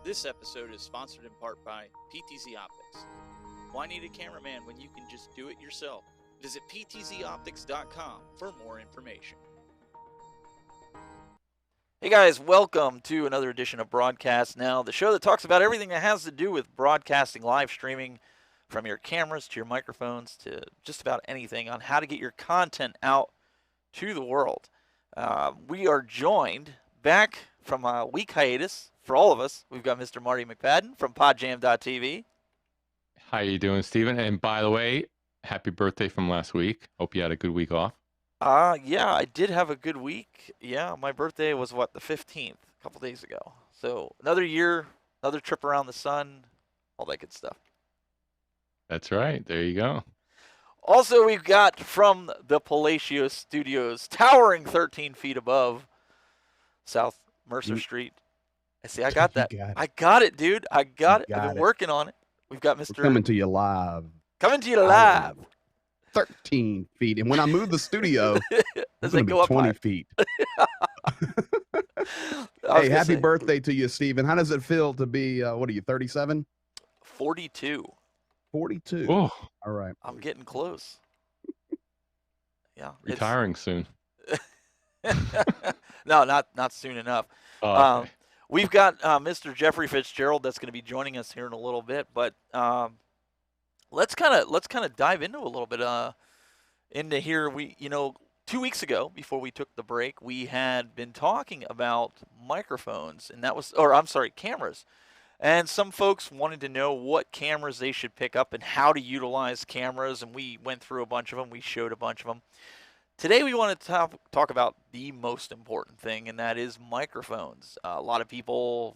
This episode is sponsored in part by PTZ Optics. Why need a cameraman when you can just do it yourself? Visit ptzoptics.com for more information. Hey guys, welcome to another edition of Broadcast Now, the show that talks about everything that has to do with broadcasting, live streaming, from your cameras to your microphones to just about anything on how to get your content out to the world. We are joined back from a week hiatus for all of us. We've got Mr. Marty McFadden from podjam.tv. How you doing, Steven? And by the way, happy birthday from last week. Hope you had a good week off. Yeah, I did have a good week. Yeah, my birthday was, the 15th, a couple days ago. So another year, another trip around the sun, all that good stuff. That's right. There you go. Also, we've got from the Palacio Studios, towering 13 feet above South Mercer Street. I got that. I got it, dude. I got it. I've been working on it. We've got Mr. We're coming to you live. Coming to you live. 13 feet. And when I move the studio, does it go up 20 higher? Feet. Hey, happy birthday to you, Steven. How does it feel to be, what are you, 37? 42. 42. Oh, all right. I'm getting close. Yeah. Retiring soon. No, not soon enough. Oh, okay. We've got Mr. Jeffrey Fitzgerald that's going to be joining us here in a little bit, but let's kind of dive into a little bit into here. We 2 weeks ago, before we took the break, we had been talking about microphones, and cameras. And some folks wanted to know what cameras they should pick up and how to utilize cameras, and we went through a bunch of them. We showed a bunch of them. Today we want to talk about the most important thing, and that is microphones. A lot of people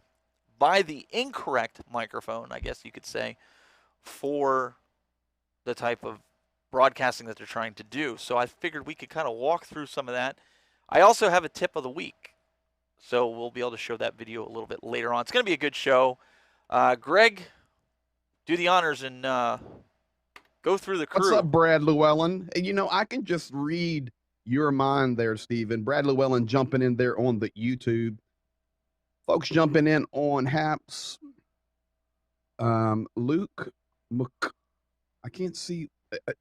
buy the incorrect microphone, I guess you could say, for the type of broadcasting that they're trying to do. So I figured we could kind of walk through some of that. I also have a tip of the week, so we'll be able to show that video a little bit later on. It's going to be a good show. Greg, do the honors and go through the crew. What's up, Brad Llewellyn? And I can just read your mind there, Steven. Brad Llewellyn jumping in there on the YouTube. Folks jumping in on Haps. Luke I can't see.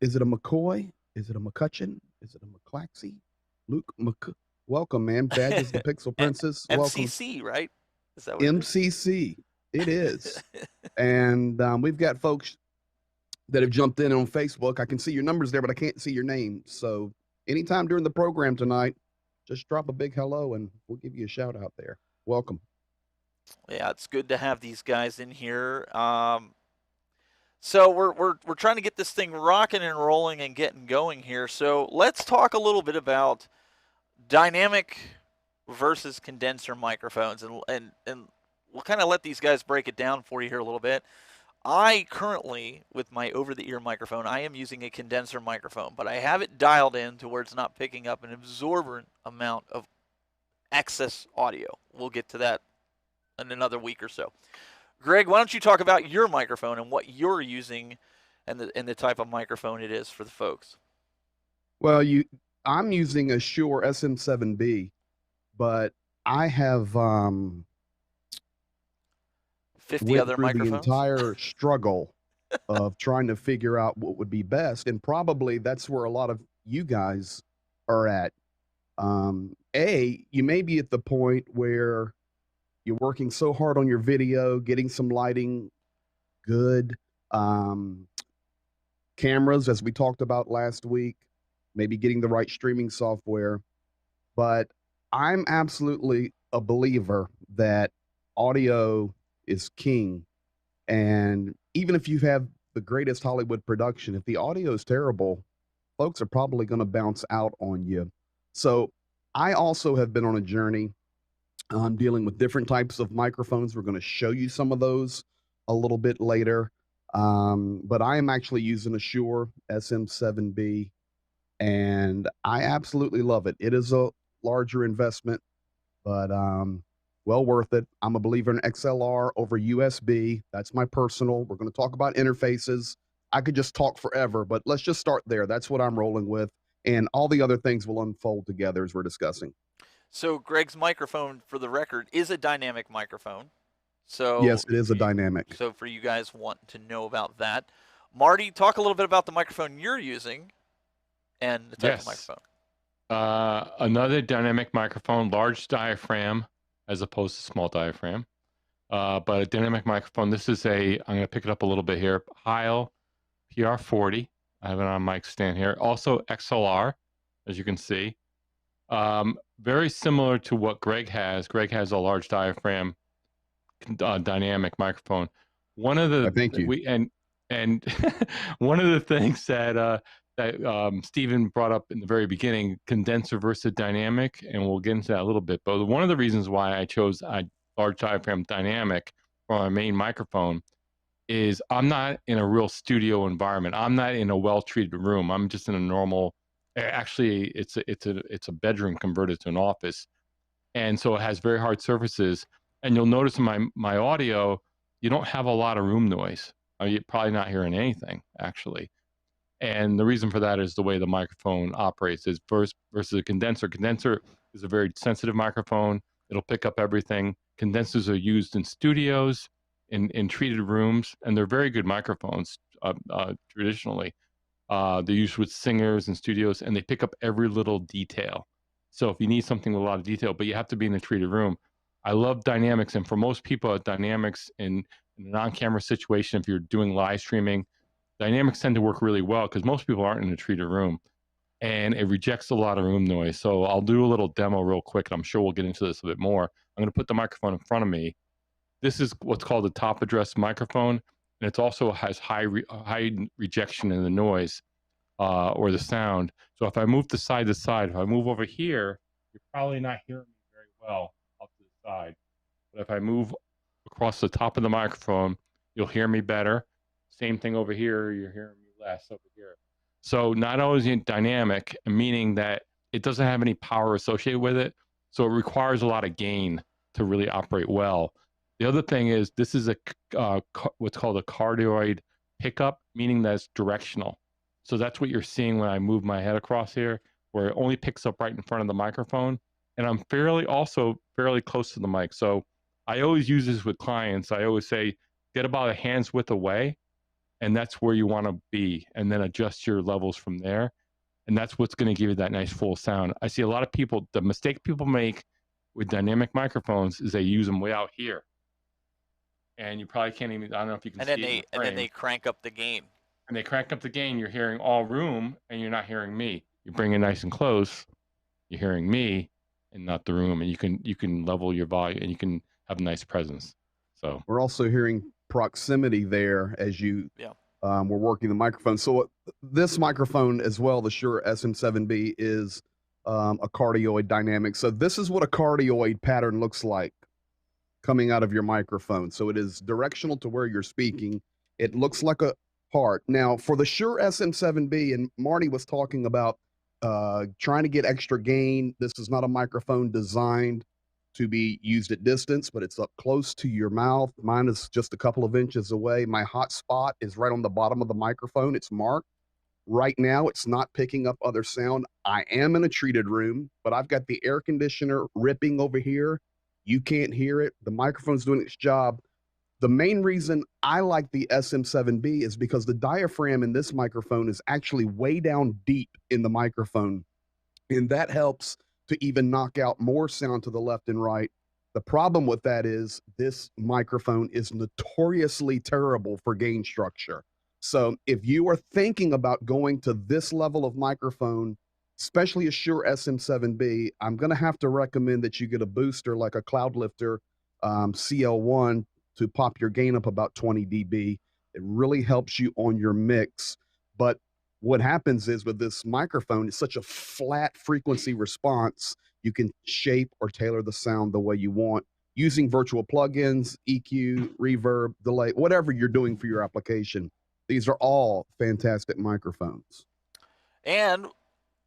Is it a McCoy? Is it a McCutcheon? Is it a McClaxey? Luke welcome, man. Badges the Pixel Princess. MCC, right? Is that what MCC. It is. And we've got folks that have jumped in on Facebook. I can see your numbers there, but I can't see your name. So anytime during the program tonight, just drop a big hello and we'll give you a shout out there. Welcome. Yeah, it's good to have these guys in here. So we're trying to get this thing rocking and rolling and getting going here. So let's talk a little bit about dynamic versus condenser microphones, and we'll kind of let these guys break it down for you here a little bit. I currently, with my over-the-ear microphone, I am using a condenser microphone, but I have it dialed in to where it's not picking up an absorbent amount of excess audio. We'll get to that in another week or so. Greg, why don't you talk about your microphone and what you're using and the type of microphone it is for the folks? Well, I'm using a Shure SM7B, but I have 50 other microphones. The entire struggle of trying to figure out what would be best, and probably that's where a lot of you guys are at. You may be at the point where you're working so hard on your video, getting some lighting good, cameras, as we talked about last week, maybe getting the right streaming software. But I'm absolutely a believer that audio is king. And even if you have the greatest Hollywood production, if the audio is terrible, folks are probably going to bounce out on you. So I also have been on a journey dealing with different types of microphones. We're going to show you some of those a little bit later. But I am actually using a Shure SM7B, and I absolutely love it. It is a larger investment, but well worth it. I'm a believer in XLR over USB. That's my personal. We're going to talk about interfaces. I could just talk forever, but let's just start there. That's what I'm rolling with, and all the other things will unfold together as we're discussing. So Greg's microphone, for the record, is a dynamic microphone. So Yes, it is a dynamic. so for you guys wanting to know about that, Marty, talk a little bit about the microphone you're using and the type of Yes. microphone. Another dynamic microphone, large diaphragm as opposed to small diaphragm. But a dynamic microphone. This is I'm going to pick it up a little bit here. Heil PR40. I have it on mic stand here. Also XLR, as you can see. Very similar to what Greg has. Greg has a large diaphragm dynamic microphone. One of the Thank you. and one of the things that Stephen brought up in the very beginning, condenser versus dynamic, and we'll get into that a little bit. But one of the reasons why I chose a large diaphragm dynamic for my main microphone is I'm not in a real studio environment. I'm not in a well-treated room. I'm just in a normal. Actually, it's a bedroom converted to an office, and so it has very hard surfaces. And you'll notice in my audio, you don't have a lot of room noise. You're probably not hearing anything actually. And the reason for that is the way the microphone operates is versus a condenser. Condenser is a very sensitive microphone. It'll pick up everything. Condensers are used in studios, in treated rooms, and they're very good microphones traditionally. They're used with singers and studios, and they pick up every little detail. So if you need something with a lot of detail, but you have to be in a treated room. I love dynamics, and for most people, dynamics in a non-camera situation, if you're doing live streaming, dynamics tend to work really well because most people aren't in a treated room, and it rejects a lot of room noise. So I'll do a little demo real quick, and I'm sure we'll get into this a bit more. I'm going to put the microphone in front of me. This is what's called a top address microphone, and it also has high rejection in the noise or the sound. So if I move to side, if I move over here, you're probably not hearing me very well up to the side. But if I move across the top of the microphone, you'll hear me better. Same thing over here, you're hearing me less over here. So not always dynamic, meaning that it doesn't have any power associated with it. So it requires a lot of gain to really operate well. The other thing is this is what's called a cardioid pickup, meaning that it's directional. So that's what you're seeing when I move my head across here, where it only picks up right in front of the microphone. And I'm fairly close to the mic. So I always use this with clients. I always say, get about a hand's width away, and that's where you want to be, and then adjust your levels from there. And that's what's going to give you that nice full sound. I see a lot of people, the mistake people make with dynamic microphones is they use them way out here. And you probably can't even, I don't know if you can see it. And then they crank up the gain. And they crank up the gain, you're hearing all room, and you're not hearing me. You bring it nice and close, you're hearing me and not the room, and you can level your volume, and you can have a nice presence. So we're also hearing proximity there as you we're working the microphone. So this microphone as well, the Shure SM7B, is a cardioid dynamic. So this is what a cardioid pattern looks like coming out of your microphone. So it is directional to where you're speaking. It looks like a heart. Now for the Shure SM7B, and Marty was talking about trying to get extra gain. This is not a microphone designed to be used at distance, but it's up close to your mouth. Mine is just a couple of inches away. My hot spot is right on the bottom of the microphone. It's marked. Right now, it's not picking up other sound. I am in a treated room, but I've got the air conditioner ripping over here. You can't hear it. The microphone's doing its job. The main reason I like the SM7B is because the diaphragm in this microphone is actually way down deep in the microphone, and that helps to even knock out more sound to the left and right. The problem with that is this microphone is notoriously terrible for gain structure. So if you are thinking about going to this level of microphone, especially a Shure SM7B, I'm going to have to recommend that you get a booster like a Cloudlifter CL1 to pop your gain up about 20 dB. It really helps you on your mix. But what happens is with this microphone, it's such a flat frequency response, you can shape or tailor the sound the way you want using virtual plugins, EQ, reverb, delay, whatever you're doing for your application. These are all fantastic microphones. And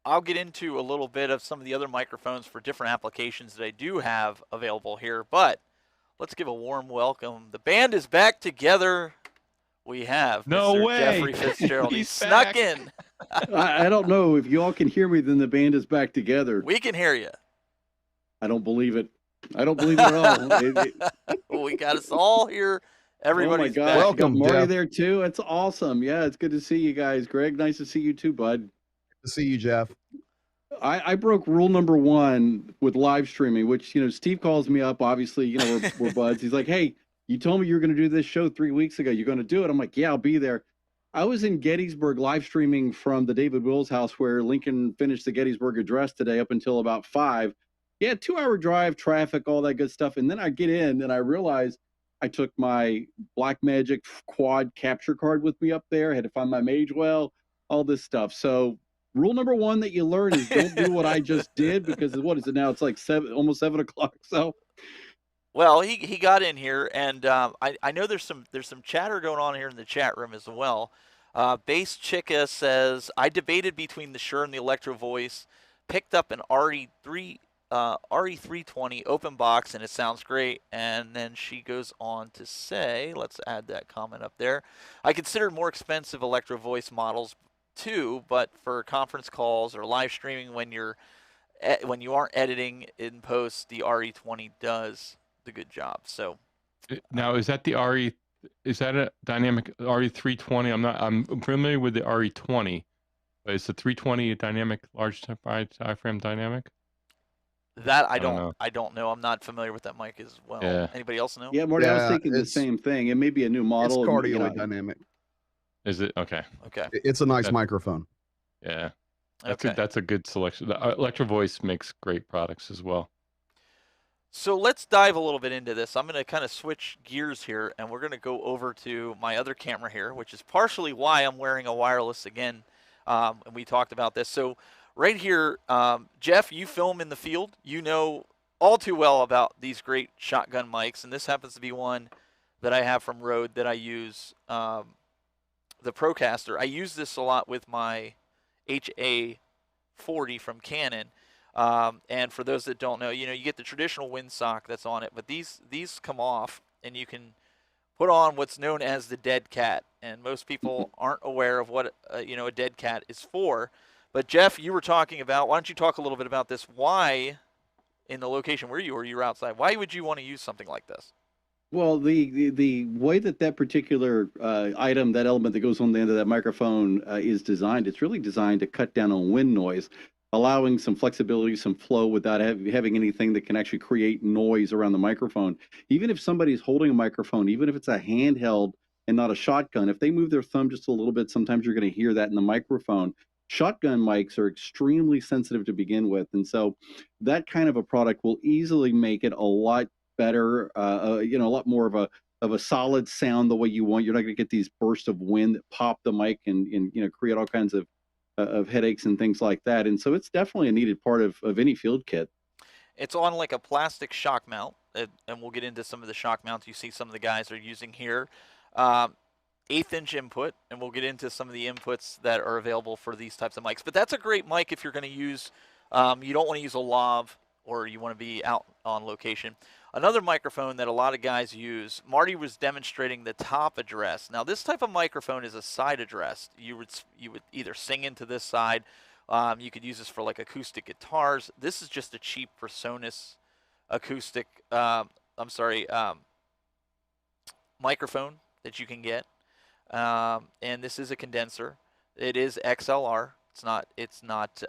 I'll get into a little bit of some of the other microphones for different applications that I do have available here, but let's give a warm welcome. The band is back together. We have Mr. Jeffrey Fitzgerald. He snuck in. I don't know if you all can hear me. Then the band is back together. We can hear you. I don't believe it. I don't believe it at all. We got us all here. Oh my Everybody's gosh, back. you got Welcome, Marty Jeff. there too. It's awesome. Yeah, it's good to see you guys. Greg, nice to see you too, bud. Good to see you, Jeff. I broke rule number one with live streaming, which, Steve calls me up. Obviously, we're buds. He's like, hey, you told me you were going to do this show 3 weeks ago. You're going to do it. I'm like, yeah, I'll be there. I was in Gettysburg live streaming from the David Wills house where Lincoln finished the Gettysburg Address today up until about 5. Yeah, 2-hour drive, traffic, all that good stuff. And then I get in and I realize I took my Blackmagic quad capture card with me up there. I had to find my mage well, all this stuff. So rule number one that you learn is don't do what I just did, because what is it now? It's like almost 7 o'clock. So, Well, he got in here, and I know there's some chatter going on here in the chat room as well. Base Chica says, I debated between the Shure and the Electro Voice, picked up an RE320 open box, and it sounds great. And then she goes on to say, let's add that comment up there. I considered more expensive Electro Voice models too, but for conference calls or live streaming when you aren't editing in post, the RE20 does the good job. So Now, is that the RE? Is that a dynamic RE320? I'm familiar with the RE20, but is the 320 a dynamic large diaphragm dynamic? that I don't know. know. I'm not familiar with that mic as well. Yeah. Anybody else know? yeah, Marty, I was Yeah, thinking the it's same thing. It may be a new it's model. cardioidynamic. Is it okay? Okay. It's a nice That- microphone. Yeah, Okay. that's a good selection. The Electro Voice makes great products as well. So let's dive a little bit into this. I'm going to kind of switch gears here, and we're going to go over to my other camera here, which is partially why I'm wearing a wireless again. And we talked about this. So right here, Jeff, you film in the field. You know all too well about these great shotgun mics, and this happens to be one that I have from Rode that I use, the Procaster. I use this a lot with my HA40 from Canon. And for those that don't know, you get the traditional windsock that's on it, but these come off, and you can put on what's known as the dead cat. And most people aren't aware of what a dead cat is for. But Jeff, you were talking about. Why don't you talk a little bit about this? Why, in the location where you were outside, why would you want to use something like this? Well, the way that particular item, that element that goes on the end of that microphone is designed, it's really designed to cut down on wind noise, allowing some flexibility, some flow without having anything that can actually create noise around the microphone. Even if somebody's holding a microphone, even if it's a handheld and not a shotgun, if they move their thumb just a little bit, sometimes you're going to hear that in the microphone. Shotgun mics are extremely sensitive to begin with, and so that kind of a product will easily make it a lot better, a lot more of a solid sound the way you want. You're not going to get these bursts of wind that pop the mic and create all kinds of headaches and things like that. And so it's definitely a needed part of any field kit. It's on like a plastic shock mount, and we'll get into some of the shock mounts you see some of the guys are using here. 1/8-inch input, and we'll get into some of the inputs that are available for these types of mics. But that's a great mic if you're going to use, you don't want to use a lav, or you want to be out on location. Another microphone that a lot of guys use, Marty was demonstrating the top address. Now this type of microphone is a side address. You would either sing into this side, you could use this for like acoustic guitars. This is just a cheap PreSonus acoustic, microphone that you can get. And this is a condenser. It is XLR. It's not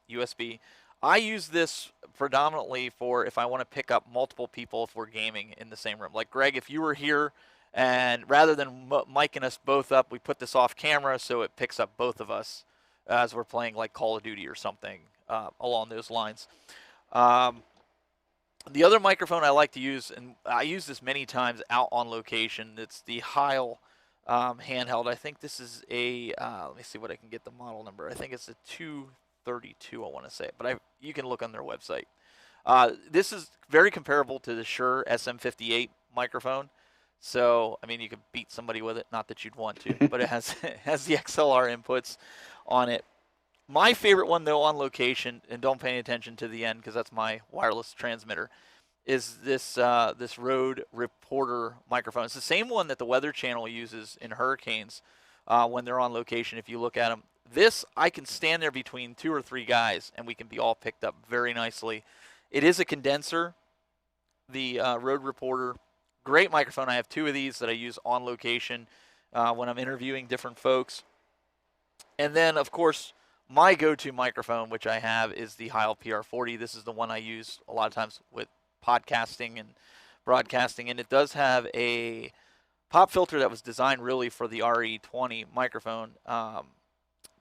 USB. I use this predominantly for if I want to pick up multiple people if we're gaming in the same room. Like Greg, if you were here, and rather than micing us both up, we put this off camera so it picks up both of us as we're playing like Call of Duty or something along those lines. The other microphone I like to use, and I use this many times out on location, it's the Heil handheld. I think this is a, let me see what I can get the model number. I think it's a 232, I want to say, but you can look on their website. This is very comparable to the Shure SM58 microphone. So, I mean, you could beat somebody with it, not that you'd want to, but it has the XLR inputs on it. My favorite one, though, on location, and don't pay attention to the end because that's my wireless transmitter, is this this Rode Reporter microphone. It's the same one that the Weather Channel uses in hurricanes when they're on location, if you look at them. This, I can stand there between 2 or 3 guys, and we can be all picked up very nicely. It is a condenser, the Rode Reporter. Great microphone. I have 2 of these that I use on location when I'm interviewing different folks. And then, of course, my go-to microphone, which I have, is the Heil PR40. This is the one I use a lot of times with podcasting and broadcasting, and it does have a pop filter that was designed really for the RE20 microphone,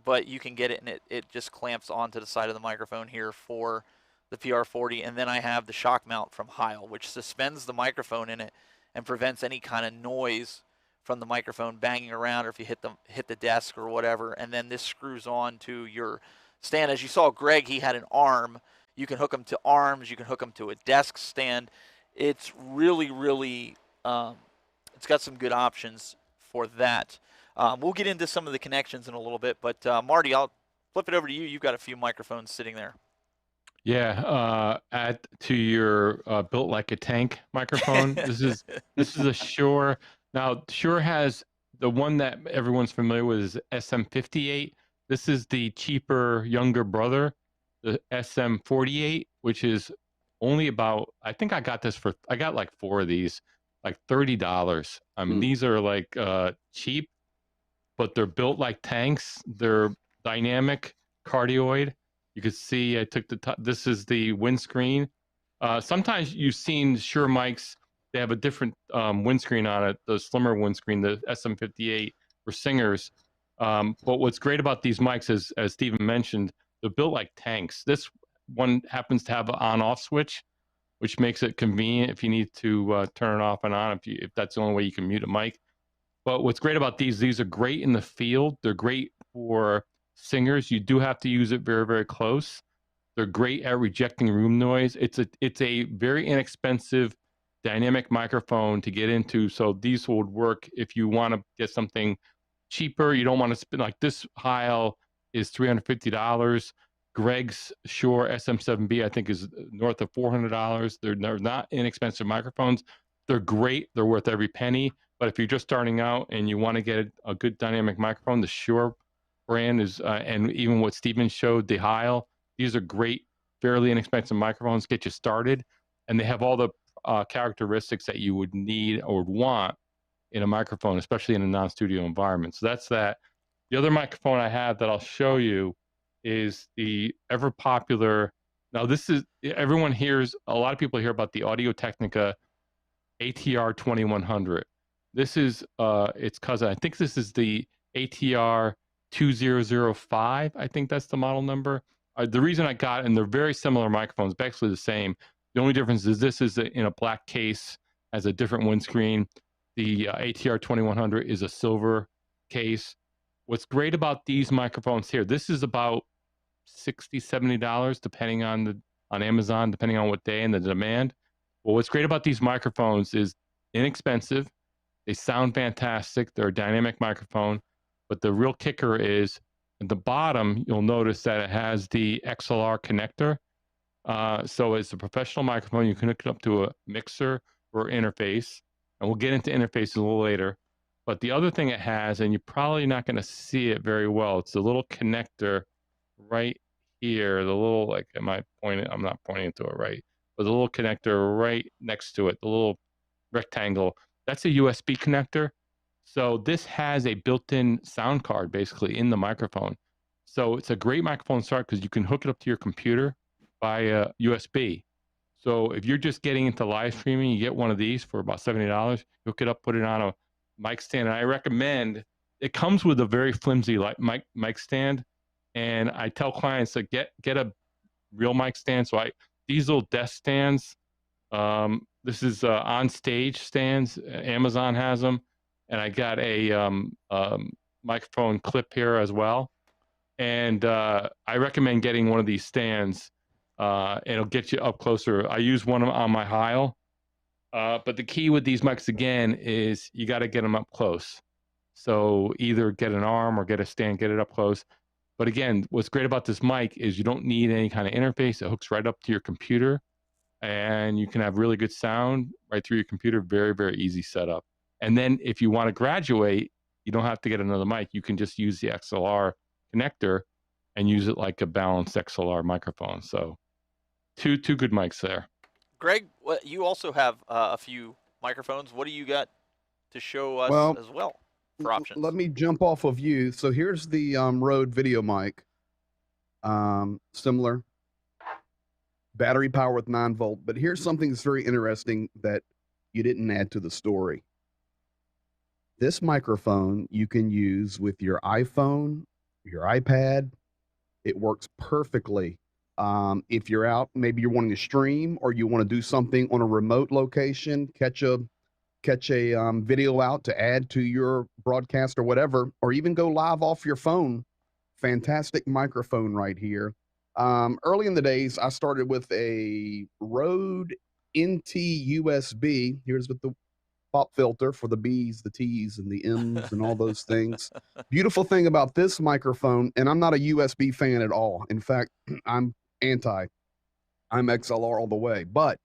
but you can get it, and it just clamps onto the side of the microphone here for the PR40. And then I have the shock mount from Heil, which suspends the microphone in it and prevents any kind of noise from the microphone banging around, or if you hit the desk or whatever. And then this screws on to your stand. As you saw Greg, he had an arm. You can hook them to arms. You can hook them to a desk stand. It's really, really, it's got some good options for that. We'll get into some of the connections in a little bit, but Marty, I'll flip it over to you. You've got a few microphones sitting there. Yeah, add to your built like a tank microphone. This is a Shure. Now Shure has the one that everyone's familiar with is SM58. This is the cheaper younger brother, the SM48, which is only about, I think I got like 4 of these, like $30. I mean, these are like cheap, but they're built like tanks. They're dynamic cardioid. You can see I took the top. This is the windscreen. Sometimes you've seen Shure mics. They have a different windscreen on it, the slimmer windscreen, the SM58 for singers. But what's great about these mics is, as Stephen mentioned, they're built like tanks. This one happens to have an on-off switch, which makes it convenient if you need to turn it off and on, if that's the only way you can mute a mic. But what's great about these are great in the field. They're great for singers. You do have to use it very, very close. They're great at rejecting room noise. It's a very inexpensive dynamic microphone to get into. So these would work if you want to get something cheaper. You don't want to spend, like this Heil is $350. Greg's Shure SM7B, I think, is north of $400. They're not inexpensive microphones. They're great. They're worth every penny. But if you're just starting out and you want to get a good dynamic microphone, the Shure brand is, and even what Steven showed, the Heil, these are great, fairly inexpensive microphones, get you started. And they have all the characteristics that you would need or would want in a microphone, especially in a non-studio environment. So that's that. The other microphone I have that I'll show you is the ever popular, now this is, everyone hears, a lot of people hear about the Audio-Technica ATR 2100. This is its cousin. I think this is the ATR 2005. I think that's the model number. The reason I got, and they're very similar microphones, basically the same. The only difference is this is in a black case, has a different windscreen. The ATR 2100 is a silver case. What's great about these microphones here, this is about $60, $70, depending on Amazon, depending on what day and the demand. Well, what's great about these microphones is inexpensive. They sound fantastic. They're a dynamic microphone. But the real kicker is at the bottom, you'll notice that it has the XLR connector. So it's a professional microphone. You can hook it up to a mixer or interface. And we'll get into interfaces a little later. But the other thing it has, and you're probably not going to see it very well, it's a little connector right here. The little, like, am I pointing? I'm not pointing to it right. But the little connector right next to it, the little rectangle, that's a USB connector. So this has a built-in sound card basically in the microphone. So it's a great microphone start because you can hook it up to your computer via USB. So if you're just getting into live streaming, you get one of these for about $70. Hook it up, put it on a mic stand. And I recommend, it comes with a very flimsy mic stand. And I tell clients to get a real mic stand. So these little desk stands, this is on stage stands. Amazon has them. And I got a microphone clip here as well. And I recommend getting one of these stands. It'll get you up closer. I use one on my Heil. But the key with these mics, again, is you got to get them up close. So either get an arm or get a stand, get it up close. But again, what's great about this mic is you don't need any kind of interface. It hooks right up to your computer. And you can have really good sound right through your computer. Very, very easy setup. And then if you want to graduate, you don't have to get another mic. You can just use the XLR connector and use it like a balanced XLR microphone. So two good mics there. Greg, you also have a few microphones. What do you got to show us Well, as well for options? let me jump off of you. So here's the Rode video mic. Similar battery power with 9-volt. But here's something that's very interesting that you didn't add to the story. This microphone you can use with your iPhone, your iPad. It works perfectly. If you're out, maybe you're wanting to stream or you want to do something on a remote location, catch a video out to add to your broadcast or whatever, or even go live off your phone. Fantastic microphone right here. Early in the days, I started with a Rode NT USB. Here's with the pop filter for the B's, the T's, and the M's, and all those things. Beautiful thing about this microphone, and I'm not a USB fan at all. In fact, I'm anti. I'm XLR all the way, but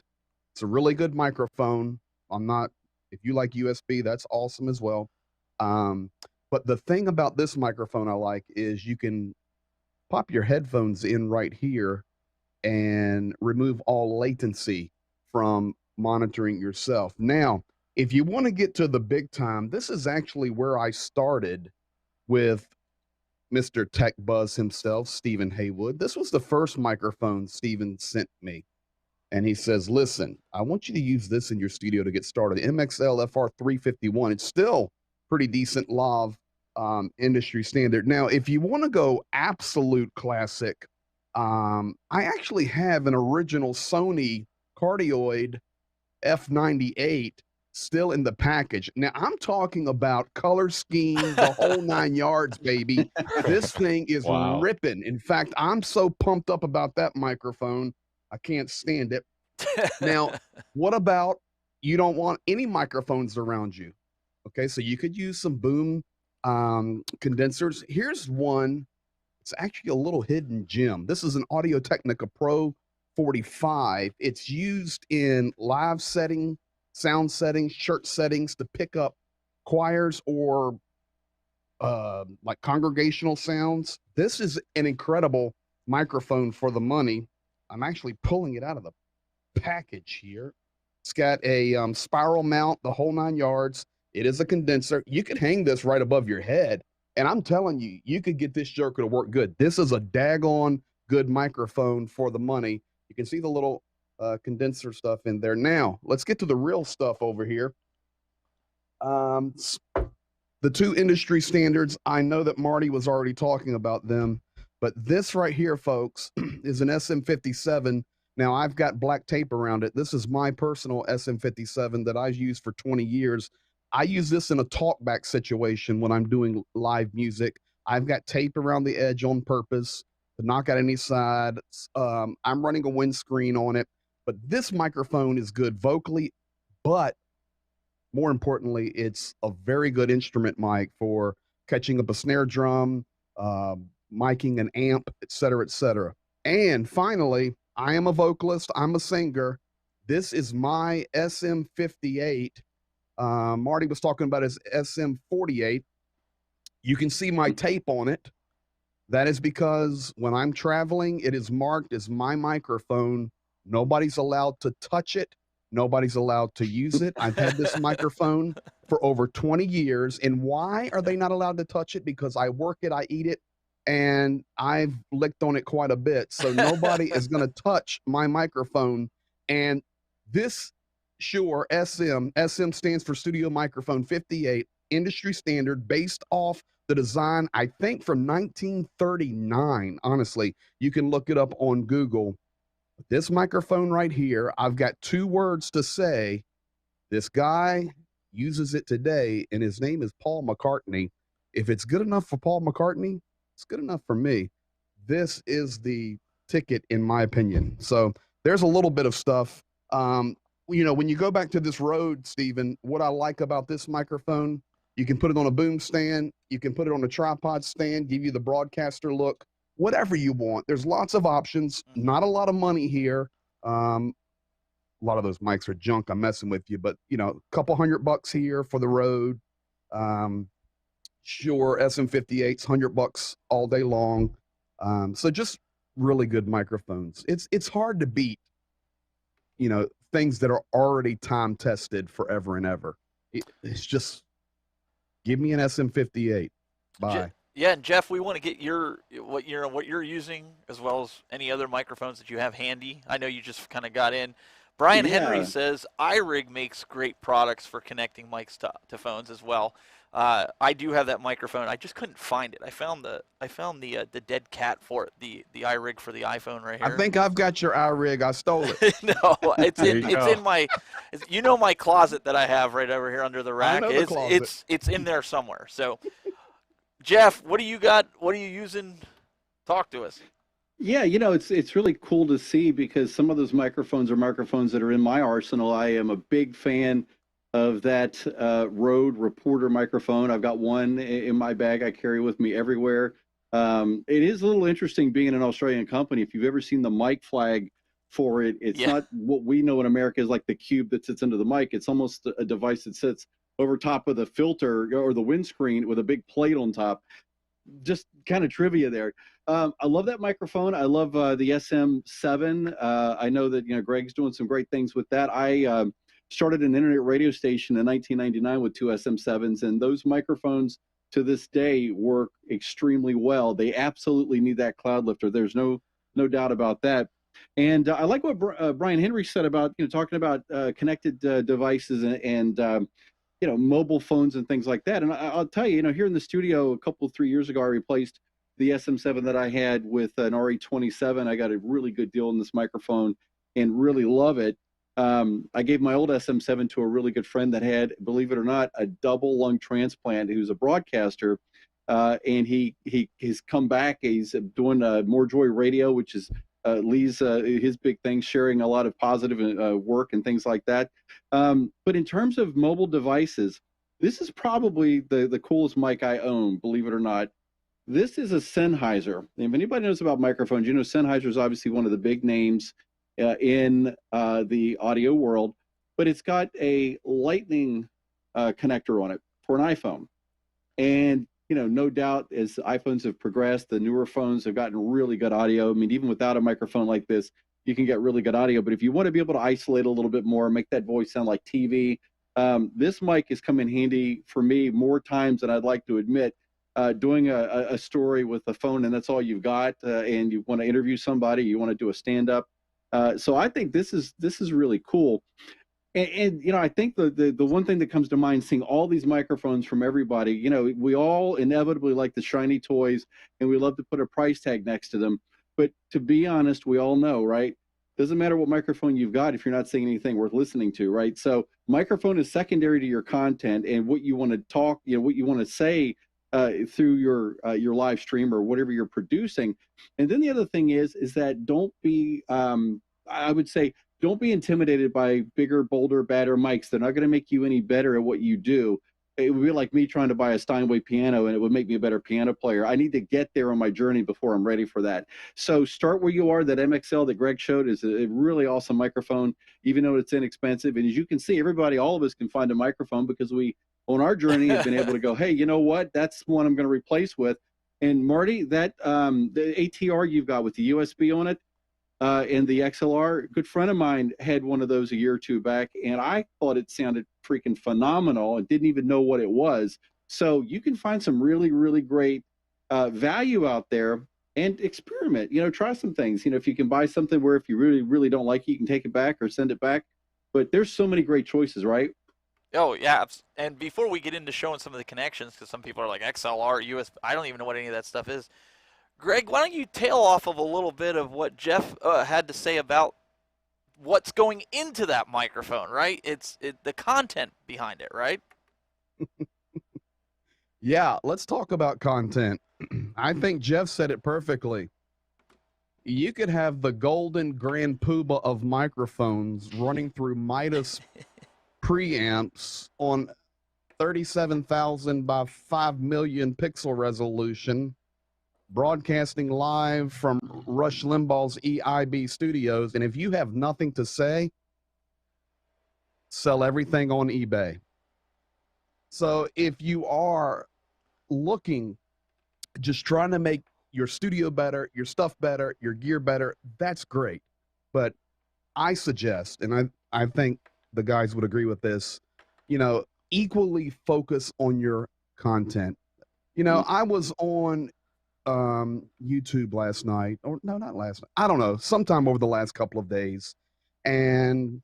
it's a really good microphone. I'm not, if you like USB, that's awesome as well. But the thing about this microphone I like is you can pop your headphones in right here and remove all latency from monitoring yourself. Now, if you want to get to the big time, this is actually where I started with Mr. Tech Buzz himself, Stephen Haywood. This was the first microphone Stephen sent me. And he says, listen, I want you to use this in your studio to get started. MXL FR351. It's still pretty decent lav industry standard. Now, if you want to go absolute classic, I actually have an original Sony cardioid F98 still in the package. Now, I'm talking about color scheme, the whole 9 yards, baby. This thing is Wow. ripping. In fact, I'm so pumped up about that microphone, I can't stand it. Now, what about you don't want any microphones around you? Okay, so you could use some boom condensers. Here's one. It's actually a little hidden gem. This is an Audio Technica Pro 45. It's used in live setting, sound settings, church settings to pick up choirs or like congregational sounds. This is an incredible microphone for the money. I'm actually pulling it out of the package here. It's got a spiral mount, the whole 9 yards. It is a condenser. You could hang this right above your head. And I'm telling you, you could get this joker to work good. This is a daggone good microphone for the money. You can see the little condenser stuff in there. Now, let's get to the real stuff over here. The two industry standards, I know that Marty was already talking about them, but this right here, folks, is an SM57. Now, I've got black tape around it. This is my personal SM57 that I've used for 20 years. I use this in a talkback situation when I'm doing live music. I've got tape around the edge on purpose to knock out any sides. I'm running a windscreen on it, but this microphone is good vocally, but more importantly, it's a very good instrument mic for catching up a snare drum, miking an amp, et cetera, et cetera. And finally, I am a vocalist. I'm a singer. This is my SM58. Marty was talking about his SM48. You can see my tape on it. That is because when I'm traveling, it is marked as my microphone. Nobody's allowed to touch it. Nobody's allowed to use it. I've had this microphone for over 20 years. And why are they not allowed to touch it? Because I work it, I eat it, and I've licked on it quite a bit. So nobody is going to touch my microphone. And this Shure SM stands for Studio Microphone 58, industry standard based off the design, I think from 1939. Honestly, you can look it up on Google. This microphone right here, I've got 2 words to say. This guy uses it today, and his name is Paul McCartney. If it's good enough for Paul McCartney, it's good enough for me. This is the ticket, in my opinion. So there's a little bit of stuff. You know, when you go back to this Rode, Stephen, what I like about this microphone, you can put it on a boom stand, you can put it on a tripod stand, give you the broadcaster look, whatever you want. There's lots of options, not a lot of money here. A lot of those mics are junk. I'm messing with you, but you know, a couple $100 here for the Rode. Sure, SM58's $100 all day long. So just really good microphones. It's hard to beat, you know, things that are already time tested forever and ever. It's just give me an SM58. Bye. Yeah, and Jeff, we want to get what you're using as well as any other microphones that you have handy. I know you just kind of got in. Brian Henry Yeah. says iRig makes great products for connecting mics to phones as well. I do have that microphone. I just couldn't find it. I found the dead cat for it, the iRig for the iPhone right I here. think I've got your iRig. I stole it. No, it's There you go. in my my closet that I have right over here under the rack. know the closet. It's in there somewhere. So Jeff, what do you got? What are you using? Talk to us. Yeah, it's really cool to see because some of those microphones are microphones that are in my arsenal. I am a big fan of that Rode Reporter microphone. I've got one in my bag I carry with me everywhere. It is a little interesting being an Australian company. If you've ever seen the mic flag for it, it's not what we know in America is like the cube that sits under the mic. It's almost a device that sits over top of the filter or the windscreen with a big plate on top. Just kind of trivia there. I love that microphone. I love the SM7. I know that Greg's doing some great things with that. I started an internet radio station in 1999 with two SM7s, and those microphones to this day work extremely well. They absolutely need that cloud lifter. There's no doubt about that. And I like what Brian Henry said about talking about connected devices and mobile phones and things like that. And I'll tell you, here in the studio a couple 3 years ago, I replaced the SM7 that I had with an RE27. I got a really good deal on this microphone and really love it. I gave my old SM7 to a really good friend that had, believe it or not, a double lung transplant. Who's a broadcaster, and he's come back. He's doing More Joy Radio, which is Lee's his big thing, sharing a lot of positive work and things like that. But in terms of mobile devices, this is probably the coolest mic I own, believe it or not. This is a Sennheiser. And if anybody knows about microphones, Sennheiser is obviously one of the big names in the audio world, but it's got a lightning connector on it for an iPhone. And no doubt as iPhones have progressed, the newer phones have gotten really good audio. I mean, even without a microphone like this, you can get really good audio. But if you want to be able to isolate a little bit more, make that voice sound like TV, this mic has come in handy for me more times than I'd like to admit. Doing a story with a phone and that's all you've got, and you want to interview somebody, you want to do a stand-up. So I think this is really cool. And I think the one thing that comes to mind, seeing all these microphones from everybody, we all inevitably like the shiny toys and we love to put a price tag next to them. But to be honest, we all know, right? Doesn't matter what microphone you've got if you're not saying anything worth listening to, right? So microphone is secondary to your content and what you want to talk, what you want to say through your live stream or whatever you're producing. And then the other thing is that don't be, I would say, don't be intimidated by bigger, bolder, badder mics. They're not going to make you any better at what you do. It would be like me trying to buy a Steinway piano and it would make me a better piano player. I need to get there on my journey before I'm ready for that. So start where you are. That MXL that Greg showed is a really awesome microphone, even though it's inexpensive. And as you can see, all of us can find a microphone because we, on our journey, have been able to go, hey, you know what? That's one I'm going to replace with. And Marty, that the ATR you've got with the USB on it, and the XLR, a good friend of mine had one of those a year or two back, and I thought it sounded freaking phenomenal and didn't even know what it was. So you can find some really, really great value out there and experiment. Try some things. If you can buy something where if you really, really don't like it, you can take it back or send it back. But there's so many great choices, right? Oh, yeah. And before we get into showing some of the connections, because some people are like XLR, USB, I don't even know what any of that stuff is. Greg, why don't you tail off of a little bit of what Jeff had to say about what's going into that microphone, right? It's the content behind it, right? Yeah, let's talk about content. I think Jeff said it perfectly. You could have the golden grand poobah of microphones running through Midas preamps on 37,000 by 5 million pixel resolution, broadcasting live from Rush Limbaugh's EIB studios. And if you have nothing to say, sell everything on eBay. So if you are looking, just trying to make your studio better, your stuff better, your gear better, that's great. But I suggest, and I think the guys would agree with this, equally focus on your content. I was on YouTube last night, or no, not last night. I don't know, sometime over the last couple of days, and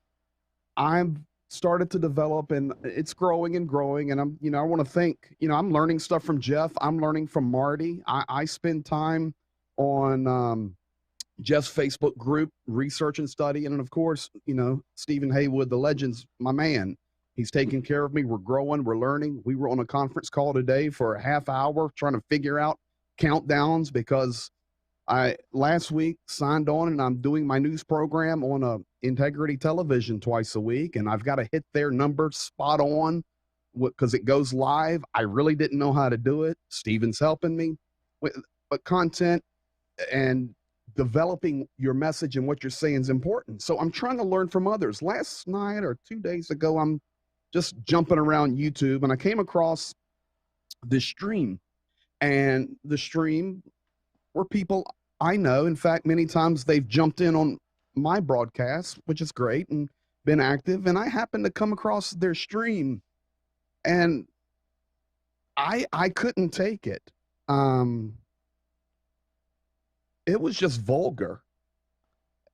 I've started to develop, and it's growing and growing. And I want to think, I'm learning stuff from Jeff. I'm learning from Marty. I spend time on Jeff's Facebook group, research and study, and then of course, Stephen Haywood, the legends, my man. He's taking care of me. We're growing. We're learning. We were on a conference call today for a half hour trying to figure out countdowns because I last week signed on and I'm doing my news program on Integrity Television twice a week, and I've got to hit their number spot on because it goes live. I really didn't know how to do it. Steven's helping me but content and developing your message and what you're saying is important. So I'm trying to learn from others. Last night or 2 days ago, I'm just jumping around YouTube and I came across this stream, and the stream were people I know. In fact, many times they've jumped in on my broadcast, which is great, and been active. And I happened to come across their stream, and I couldn't take it. It was just vulgar.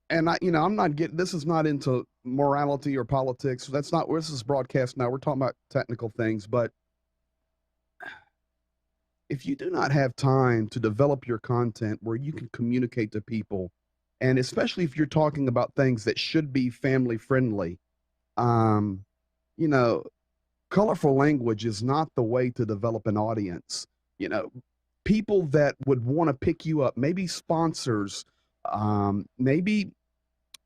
And I'm not getting, this is not into morality or politics. That's not where this is broadcast now. We're talking about technical things, but if you do not have time to develop your content where you can communicate to people, and especially if you're talking about things that should be family friendly, um, you know, colorful language is not the way to develop an audience. People that would want to pick you up, maybe sponsors, maybe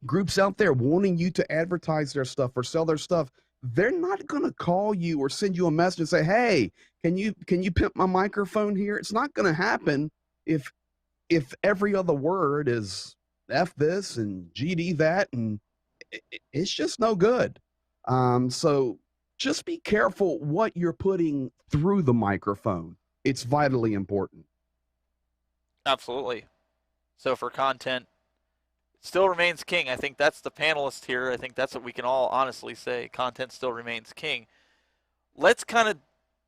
groups out there wanting you to advertise their stuff or sell their stuff, they're not going to call you or send you a message and say, hey, can you pimp my microphone here? It's not going to happen if every other word is F this and GD that, and it's just no good. So just be careful what you're putting through the microphone. It's vitally important. Absolutely. So for content, still remains king. I think that's the panelist here. I think that's what we can all honestly say. Content still remains king. Let's kind of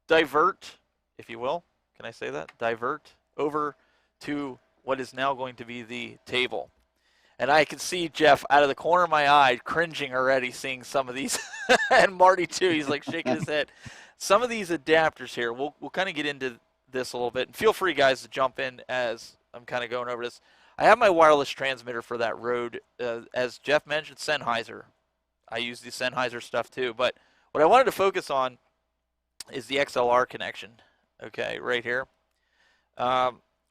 divert, if you will. Can I say that? Divert over to what is now going to be the table. And I can see Jeff out of the corner of my eye cringing already seeing some of these. And Marty too. He's like shaking his head. Some of these adapters here, we'll kind of get into this a little bit. And feel free, guys, to jump in as I'm kind of going over this. I have my wireless transmitter for that Rode. As Jeff mentioned, Sennheiser. I use the Sennheiser stuff too. But what I wanted to focus on is the XLR connection. Okay, right here.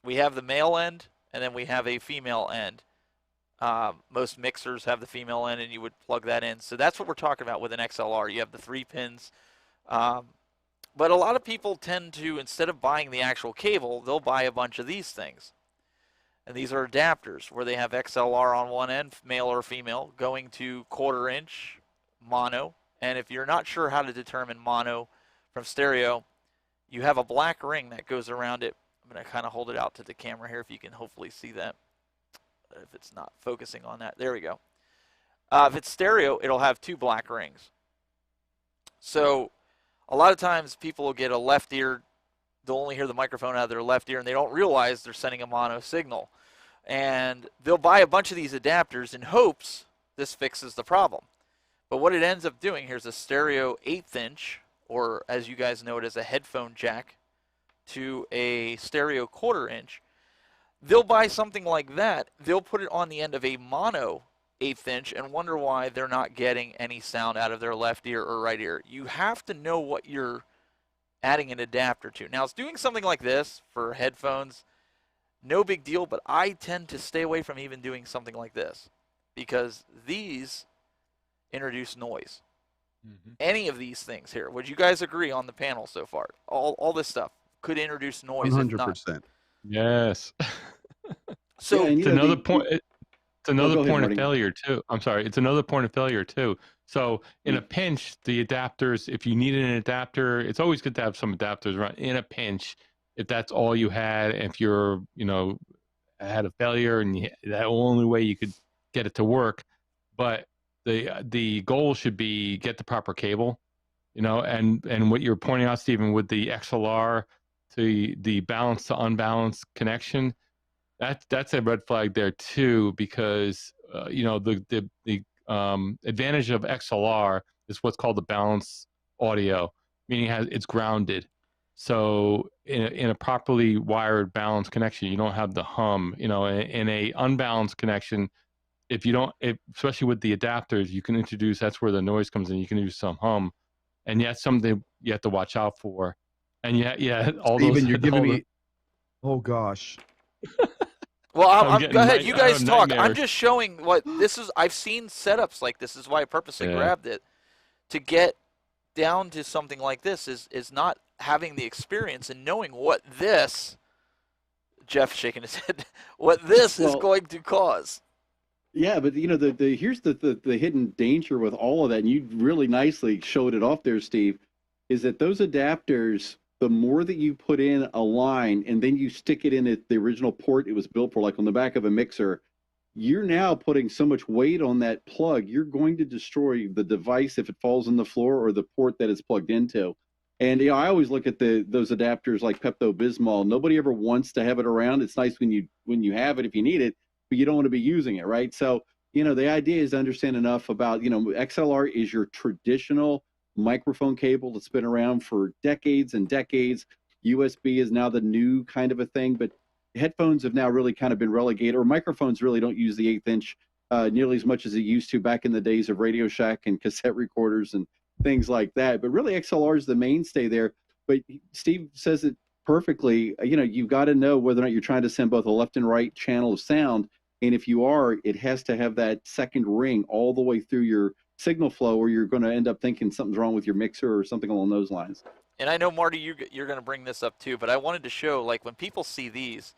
We have the male end, and then we have a female end. Most mixers have the female end, and you would plug that in. So that's what we're talking about with an XLR. You have the 3 pins. But a lot of people tend to, instead of buying the actual cable, they'll buy a bunch of these things. And these are adapters where they have XLR on one end, male or female, going to 1/4 inch mono. And if you're not sure how to determine mono from stereo, you have a black ring that goes around it. I'm going to kind of hold it out to the camera here if you can hopefully see that. If it's not focusing on that. There we go. If it's stereo, it'll have 2 black rings. So a lot of times people will get a left ear, they'll only hear the microphone out of their left ear, and they don't realize they're sending a mono signal. And they'll buy a bunch of these adapters in hopes this fixes the problem. But what it ends up doing, here's a stereo 1/8 inch, or as you guys know it as a headphone jack, to a stereo 1/4 inch. They'll buy something like that. They'll put it on the end of a mono 1/8 inch and wonder why they're not getting any sound out of their left ear or right ear. You have to know what you're adding an adapter to. Now, it's doing something like this for headphones, no big deal, but I tend to stay away from even doing something like this because these introduce noise. Any of these things here, would you guys agree on the panel so far? All this stuff could introduce noise. 100%. Yes. So it's another point. It's another point of Marty. failure too. I'm sorry. It's another point of failure too. So in a pinch, the adapters, if you needed an adapter, it's always good to have some adapters around in a pinch. If that's all you had, if you're, had a failure and that only way you could get it to work. But the goal should be get the proper cable, and what you're pointing out, Stephen, with the XLR to the balance to unbalanced connection, that's a red flag there too, because the advantage of XLR is what's called the balanced audio, meaning it's grounded. So in a properly wired balanced connection, you don't have the hum. In a unbalanced connection, especially with the adapters, you can introduce, that's where the noise comes in. You can use some hum, and yet something you have to watch out for. And yeah, all Steven, those. you're giving me. Oh gosh. Well, getting go ahead. You guys talk. I'm nightmares. just showing what this is. I've seen setups like this. Is why I purposely Yeah. grabbed it. To get down to something like this is not having the experience and knowing what this, Jeff shaking his head, what this is Well, going to cause. Yeah, but here's the hidden danger with all of that, and you really nicely showed it off there, Steve, is that those adapters, the more that you put in a line and then you stick it in at the original port it was built for, like on the back of a mixer, you're now putting so much weight on that plug, you're going to destroy the device if it falls on the floor or the port that it's plugged into. And I always look at those adapters like Pepto-Bismol. Nobody ever wants to have it around. It's nice when you have it if you need it, but you don't want to be using it, right? So, the idea is to understand enough about, XLR is your traditional microphone cable that's been around for decades and decades. USB is now the new kind of a thing, but headphones have now really kind of been relegated, or microphones really don't use the 1/8 inch nearly as much as it used to back in the days of Radio Shack and cassette recorders and things like that. But really, XLR is the mainstay there. But Steve says it perfectly. You've got to know whether or not you're trying to send both a left and right channel of sound. And if you are, it has to have that second ring all the way through your signal flow, or you're going to end up thinking something's wrong with your mixer or something along those lines. And I know, Marty, you're going to bring this up too, but I wanted to show, like, when people see these,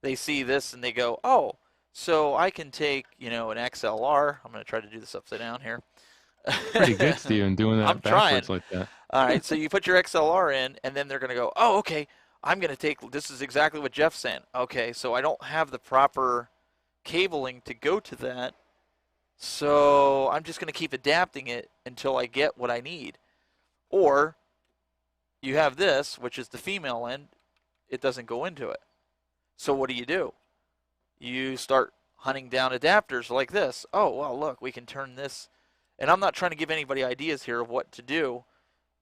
they see this and they go, oh, so I can take, an XLR. I'm going to try to do this upside down here. Pretty good, Steven, doing that I'm backwards trying. like that. All right, so you put your XLR in, and then they're going to go, oh, okay, I'm going to take, this is exactly what Jeff's saying. Okay, so I don't have the proper cabling to go to that, so I'm just going to keep adapting it until I get what I need. Or you have this, which is the female end, it doesn't go into it. So what do? You start hunting down adapters like this. Oh, well, look, we can turn this. And I'm not trying to give anybody ideas here of what to do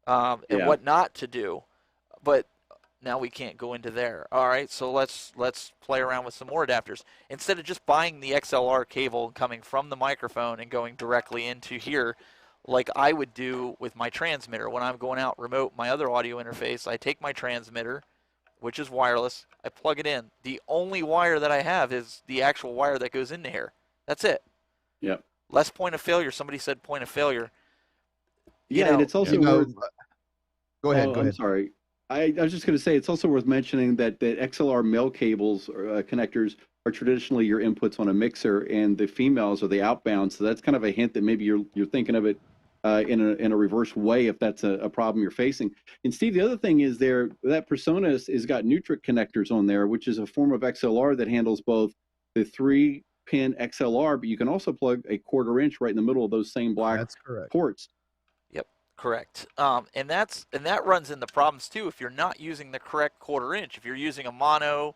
and what not to do, but now we can't go into there. All right, so let's play around with some more adapters. Instead of just buying the XLR cable coming from the microphone and going directly into here, like I would do with my transmitter. When I'm going out remote, my other audio interface, I take my transmitter, which is wireless, I plug it in. The only wire that I have is the actual wire that goes into here. That's it. Yep. Less point of failure. Somebody said point of failure. And it's also worth... Go ahead. I'm sorry. I was just going to say, it's also worth mentioning that the XLR male cables or connectors are traditionally your inputs on a mixer, and the females are the outbound. So that's kind of a hint that maybe you're thinking of it in a reverse way if that's a problem you're facing. And Steve, the other thing is that Personas has got Nutric connectors on there, which is a form of XLR that handles both the 3-pin XLR, but you can also plug a 1/4 inch right in the middle of those same black ports. Yep, correct. And that runs into problems too if you're not using the correct 1/4 inch. If you're using a mono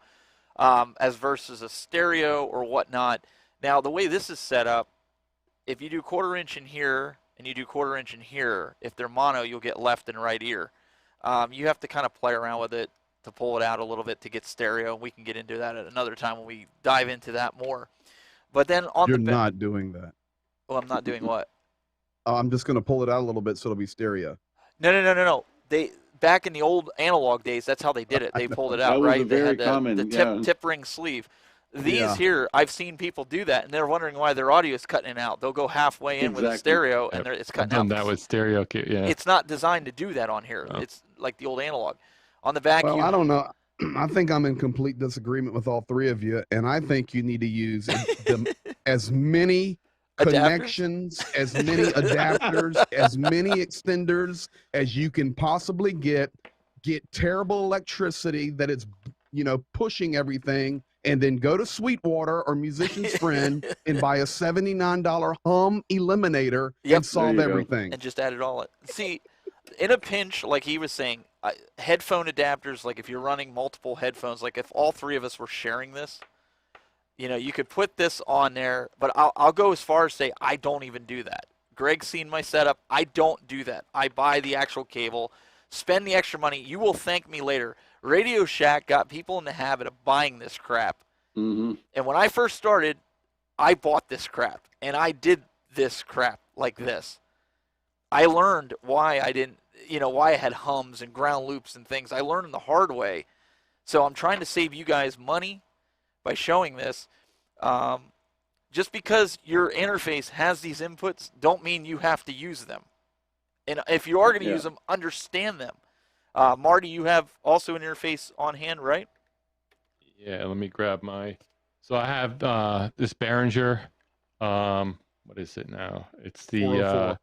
as versus a stereo or whatnot. Now the way this is set up, if you do 1/4 inch in here and you do 1/4 inch in here, if they're mono, you'll get left and right ear. You have to kind of play around with it to pull it out a little bit to get stereo. We can get into that at another time when we dive into that more. But then on You're not doing that. Well, I'm not doing what? I'm just going to pull it out a little bit so it'll be stereo. No. They back in the old analog days, that's how they did it. They pulled it out, that was right? Very they had common, the tip ring sleeve. These here, I've seen people do that, and they're wondering why their audio is cutting it out. They'll go halfway in with a stereo, and it's cutting out. I've done that with stereo. Yeah. It's not designed to do that on here. Oh. It's like the old analog. On the back, well, I don't know. I think I'm in complete disagreement with all three of you, and I think you need to use as many connections, as many adapters, as many extenders as you can possibly get terrible electricity that it's pushing everything, and then go to Sweetwater or Musician's Friend and buy a $79 hum eliminator Yep. and solve There you go. everything. And just add it all in. See, in a pinch, like he was saying, headphone adapters, like if you're running multiple headphones, like if all three of us were sharing this, you know, you could put this on there, but I'll go as far as say I don't even do that. Greg's seen my setup. I don't do that. I buy the actual cable, spend the extra money. You will thank me later. Radio Shack got people in the habit of buying this crap. Mm-hmm. And when I first started, I bought this crap, and I did this crap like this. I learned why I didn't, you know, why I had hums and ground loops and things. I learned the hard way. So I'm trying to save you guys money by showing this. Just because your interface has these inputs don't mean you have to use them. And if you are going to use them, understand them. Marty, you have also an interface on hand, right? Yeah, let me grab my. So I have this Behringer. What is it now? It's the 404.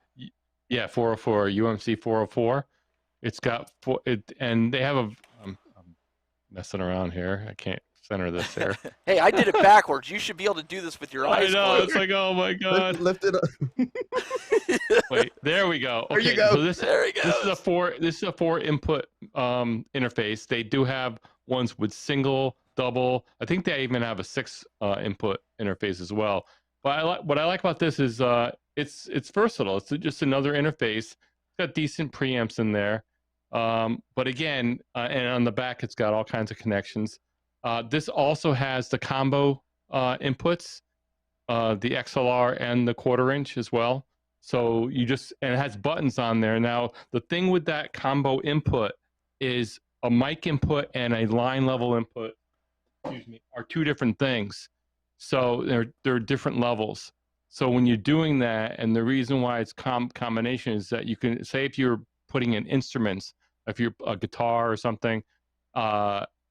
404 UMC 404. It's got and they have a. I'm messing around here. I can't center this here. Hey, I did it backwards. You should be able to do this with your I eyes know. closed. It's like, oh my god. Lift it up. Wait, there we go. There Okay, you go. so this There he goes. this is a four input interface. They do have ones with single, double. I think they even have a 6 input interface as well. But what I like about this is it's versatile. It's just another interface. It's got decent preamps in there. But again, and on the back, it's got all kinds of connections. This also has the combo inputs, the XLR and the 1/4 inch as well. So and it has buttons on there. Now, the thing with that combo input is a mic input and a line level input, are two different things. So they're different levels. So when you're doing that, and the reason why it's combination is that you can say if you're putting in instruments, if you're a guitar or something,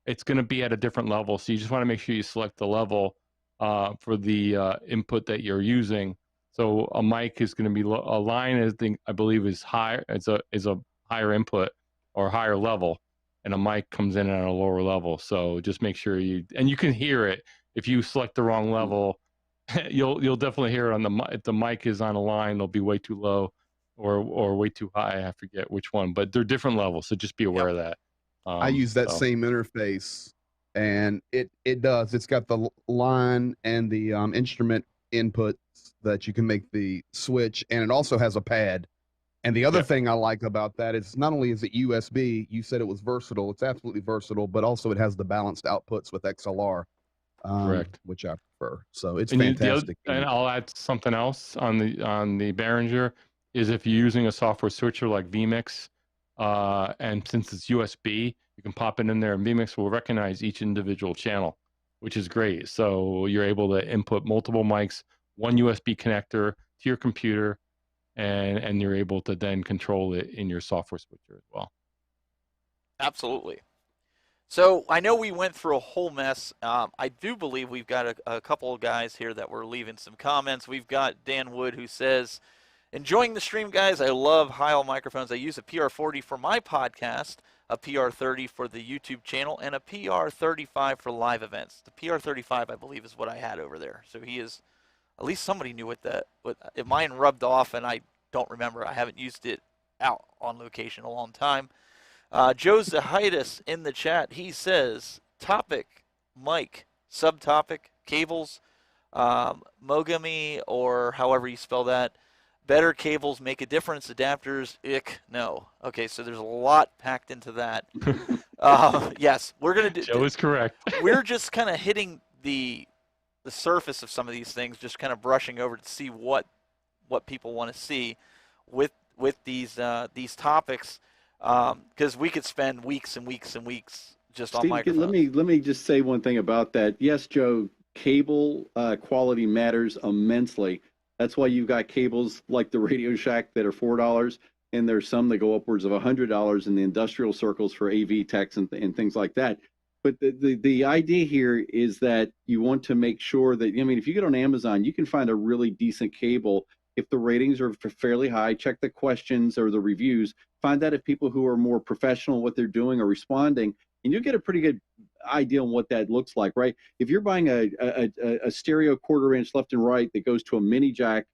it's going to be at a different level. So you just want to make sure you select the level for the input that you're using. So a mic is going to be a line. I believe is higher. Is a higher input or higher level, and a mic comes in at a lower level. So just make sure you can hear it. If you select the wrong level, you'll definitely hear it on the mic. If the mic is on a line, it'll be way too low or way too high. I forget which one, but they're different levels. So just be aware of that. I use that same interface, and it does. It's got the line and the instrument inputs that you can make the switch, and it also has a pad. And the other thing I like about that is not only is it USB, you said it was versatile. It's absolutely versatile, but also it has the balanced outputs with XLR, Correct. which I prefer. So it's And fantastic. and I'll add something else on the Behringer is if you're using a software switcher like vMix, and since it's USB, you can pop it in there, and vMix will recognize each individual channel, which is great. So you're able to input multiple mics, one USB connector to your computer, and you're able to then control it in your software switcher as well. Absolutely. So I know we went through a whole mess. I do believe we've got a couple of guys here that were leaving some comments. We've got Dan Wood who says, enjoying the stream, guys. I love Heil microphones. I use a PR40 for my podcast, a PR30 for the YouTube channel, and a PR35 for live events. The PR35, I believe, is what I had over there. So he is, at least somebody knew if mine rubbed off, and I don't remember. I haven't used it out on location a long time. Joe Zahitis in the chat, he says, topic, mic, subtopic, cables, Mogami, or however you spell that. Better cables make a difference. Adapters, no. Okay, so there's a lot packed into that. Yes, we're gonna do. Joe is correct. We're just kind of hitting the surface of some of these things, just kind of brushing over to see what people want to see with these topics, because we could spend weeks and weeks and weeks just on microphones. Let me just say one thing about that. Yes, Joe, cable quality matters immensely. That's why you've got cables like the Radio Shack that are $4, and there's some that go upwards of $100 in the industrial circles for AV techs and things like that. But the idea here is that you want to make sure that, I mean, if you get on Amazon, you can find a really decent cable. If the ratings are fairly high, check the questions or the reviews, find out if people who are more professional, what they're doing, are responding, and you'll get a pretty good idea on what that looks like, right? If you're buying a stereo 1/4 inch left and right that goes to a mini jack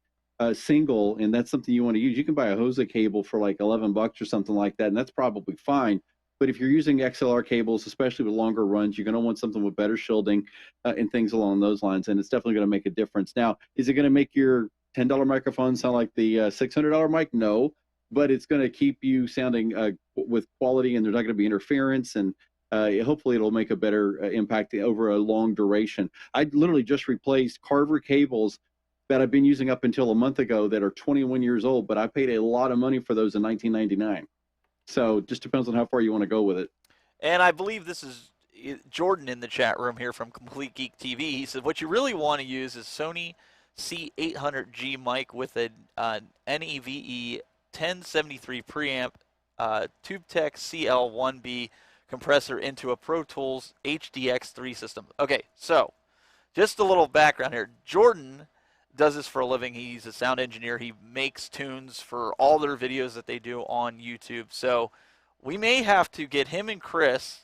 single, and that's something you want to use, you can buy a HOSA cable for like $11 or something like that, and that's probably fine. But if you're using XLR cables, especially with longer runs, you're going to want something with better shielding and things along those lines, and it's definitely going to make a difference. Now, is it going to make your $10 microphone sound like the $600 mic? No, but it's going to keep you sounding with quality, and there's not going to be interference, and hopefully it'll make a better impact over a long duration. I literally just replaced Carver cables that I've been using up until a month ago that are 21 years old, but I paid a lot of money for those in 1999. So it just depends on how far you want to go with it. And I believe this is Jordan in the chat room here from Complete Geek TV. He said what you really want to use is Sony C800G mic with an NEVE 1073 preamp TubeTech CL1B compressor into a Pro Tools HDX3 system. Okay, so just a little background here. Jordan does this for a living. He's a sound engineer. He makes tunes for all their videos that they do on YouTube. So we may have to get him and Chris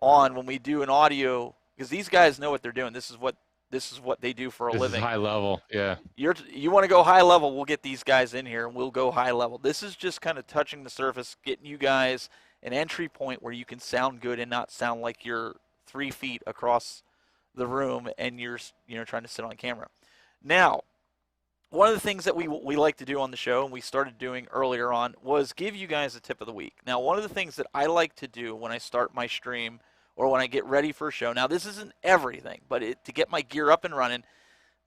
on when we do an audio, because these guys know what they're doing. This is what they do for a This living. is high level, yeah. You want to go high level, we'll get these guys in here and we'll go high level. This is just kind of touching the surface, getting you guys an entry point where you can sound good and not sound like you're 3 feet across the room and you're trying to sit on camera. Now, one of the things that we like to do on the show, and we started doing earlier on, was give you guys a tip of the week. Now, one of the things that I like to do when I start my stream or when I get ready for a show, now this isn't everything, but to get my gear up and running,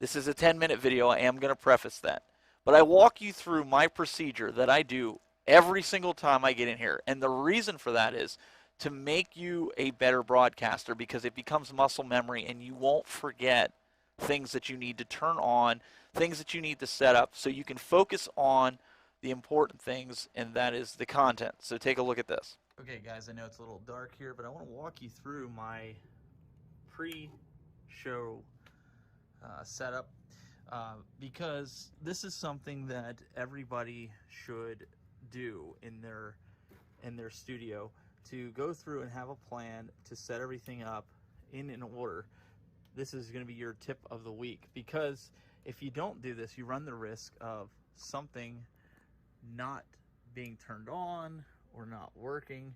this is a 10-minute video. I am going to preface that. But I walk you through my procedure that I do every single time I get in here. And the reason for that is to make you a better broadcaster, because it becomes muscle memory and you won't forget things that you need to turn on, things that you need to set up so you can focus on the important things, and that is the content. So take a look at this. Okay, guys, I know it's a little dark here, but I want to walk you through my pre-show setup because this is something that everybody should do in their studio, to go through and have a plan to set everything up in an order. This is going to be your tip of the week, because if you don't do this, you run the risk of something not being turned on or not working.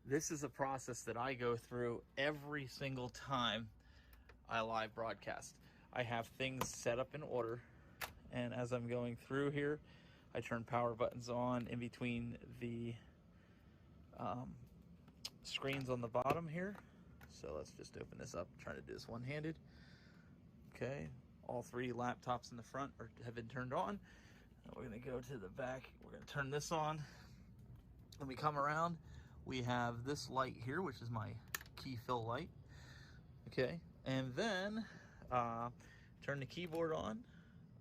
This is a process that I go through every single time I live broadcast. I have things set up in order, and as I'm going through here, I turn power buttons on in between the screens on the bottom here. So let's just open this up. I'm trying to do this one-handed. Okay, all 3 laptops in the front have been turned on. We're going to go to the back. We're going to turn this on. When we come around, we have this light here, which is my key fill light. Okay, and then turn the keyboard on.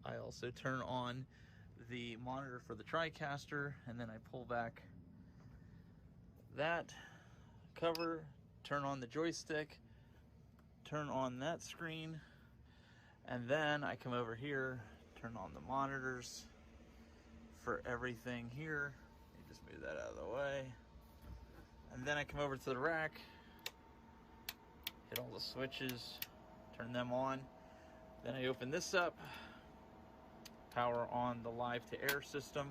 I also turn on the monitor for the TriCaster, and then I pull back that cover, turn on the joystick, turn on that screen, and then I come over here, turn on the monitors for everything here. Let me just move that out of the way. And then I come over to the rack, hit all the switches, turn them on. Then I open this up, power on the live to air system,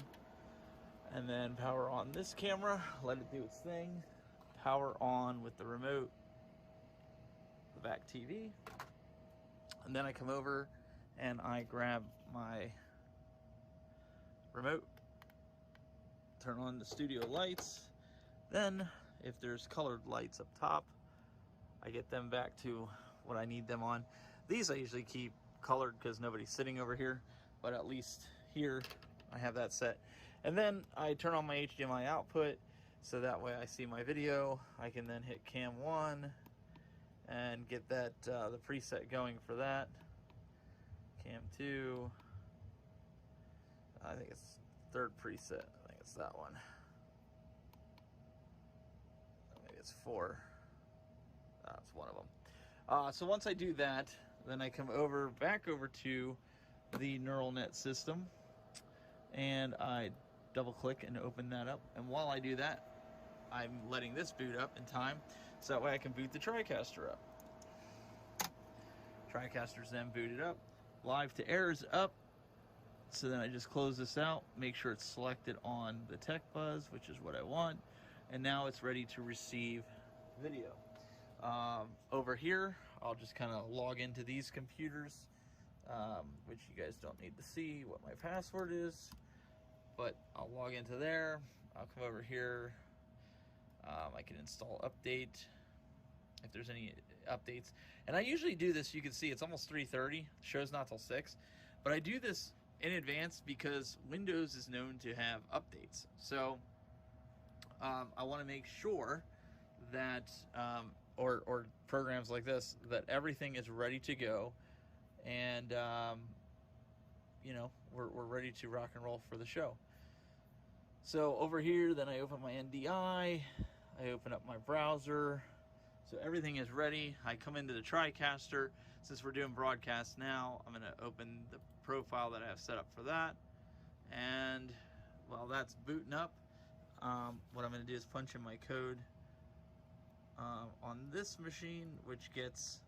and then power on this camera, let it do its thing, power on with the remote, the back TV, and then I come over and I grab my remote, turn on the studio lights. Then if there's colored lights up top, I get them back to what I need them on. These I usually keep colored because nobody's sitting over here, but at least here I have that set. And then I turn on my HDMI output, so that way I see my video. I can then hit cam 1 and get that the preset going for that. Cam 2, I think it's 3rd preset. I think it's that one. Maybe it's 4. That's one of them. So once I do that, then I come back over to the neural net system, and I double click and open that up. And while I do that, I'm letting this boot up in time. so that way I can boot the TriCaster up. TriCaster's then booted up. Live to air's up. So then I just close this out, make sure it's selected on the Tech Buzz, which is what I want, and now it's ready to receive video. Over here, I'll just kind of log into these computers, which you guys don't need to see what my password is, but I'll log into there. I'll come over here. I can install update if there's any updates. And I usually do this, you can see it's almost 3:30, the show's not till 6, but I do this in advance because Windows is known to have updates. So I want to make sure that, or programs like this, that everything is ready to go, and you know, we're ready to rock and roll for the show. So over here, then I open my NDI, I open up my browser. So everything is ready. I come into the TriCaster. Since we're doing broadcast now, I'm gonna open the profile that I have set up for that. And while that's booting up, what I'm gonna do is punch in my code on this machine, which gets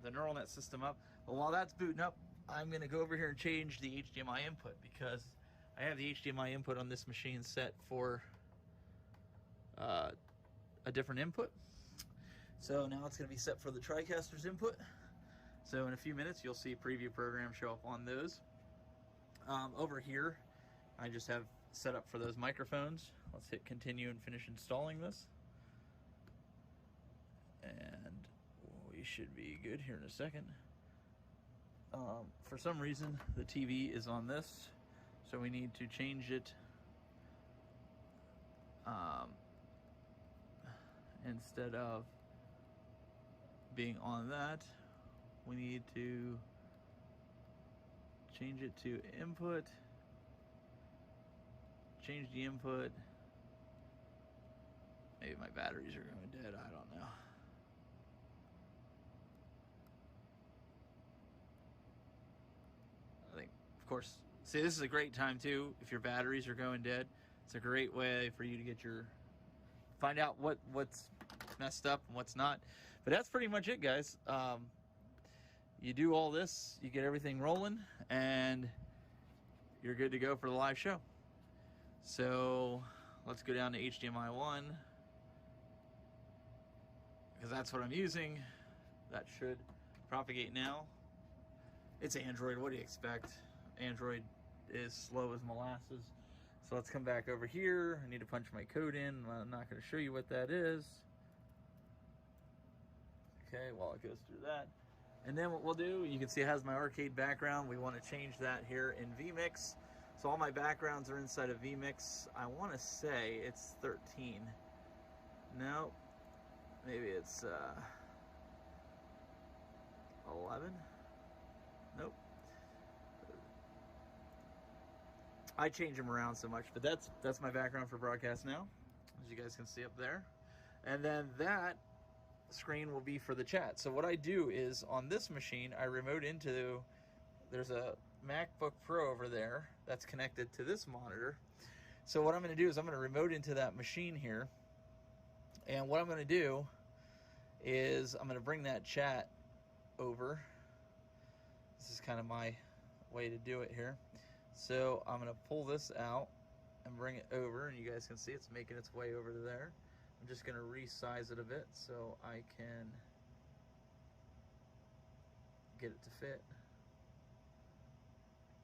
the neural net system up. But while that's booting up, I'm gonna go over here and change the HDMI input, because I have the HDMI input on this machine set for a different input. So now it's going to be set for the TriCaster's input. So in a few minutes you'll see a preview program show up on those. Over here I just have set up for those microphones. Let's hit continue and finish installing this, and we should be good here in a second. For some reason the TV is on this, so we need to change it. Instead of being on that, we need to change it to input, change the input. Maybe my batteries are going dead, I don't know. I think, of course, see, this is a great time too, if your batteries are going dead. It's a great way for you to get your, find out what's messed up and what's not. But that's pretty much it, guys. You do all this, you get everything rolling, and you're good to go for the live show. So let's go down to HDMI 1, because that's what I'm using. That should propagate now. It's Android, what do you expect? Android is slow as molasses. So let's come back over here. I need to punch my code in. I'm not going to show you what that is. Okay, while it goes through that. And then what we'll do, you can see it has my arcade background. We want to change that here in vMix. So all my backgrounds are inside of vMix. I want to say it's 13. No, maybe it's 11. Nope. I change them around so much, but that's my background for broadcast now, as you guys can see up there. And then that screen will be for the chat. So what I do is, on this machine, I remote into, there's a MacBook Pro over there that's connected to this monitor. So what I'm going to do is I'm going to remote into that machine here, and what I'm going to do is I'm going to bring that chat over. This is kind of my way to do it here. So I'm going to pull this out and bring it over, and you guys can see it's making its way over to there. I'm just going to resize it a bit so I can get it to fit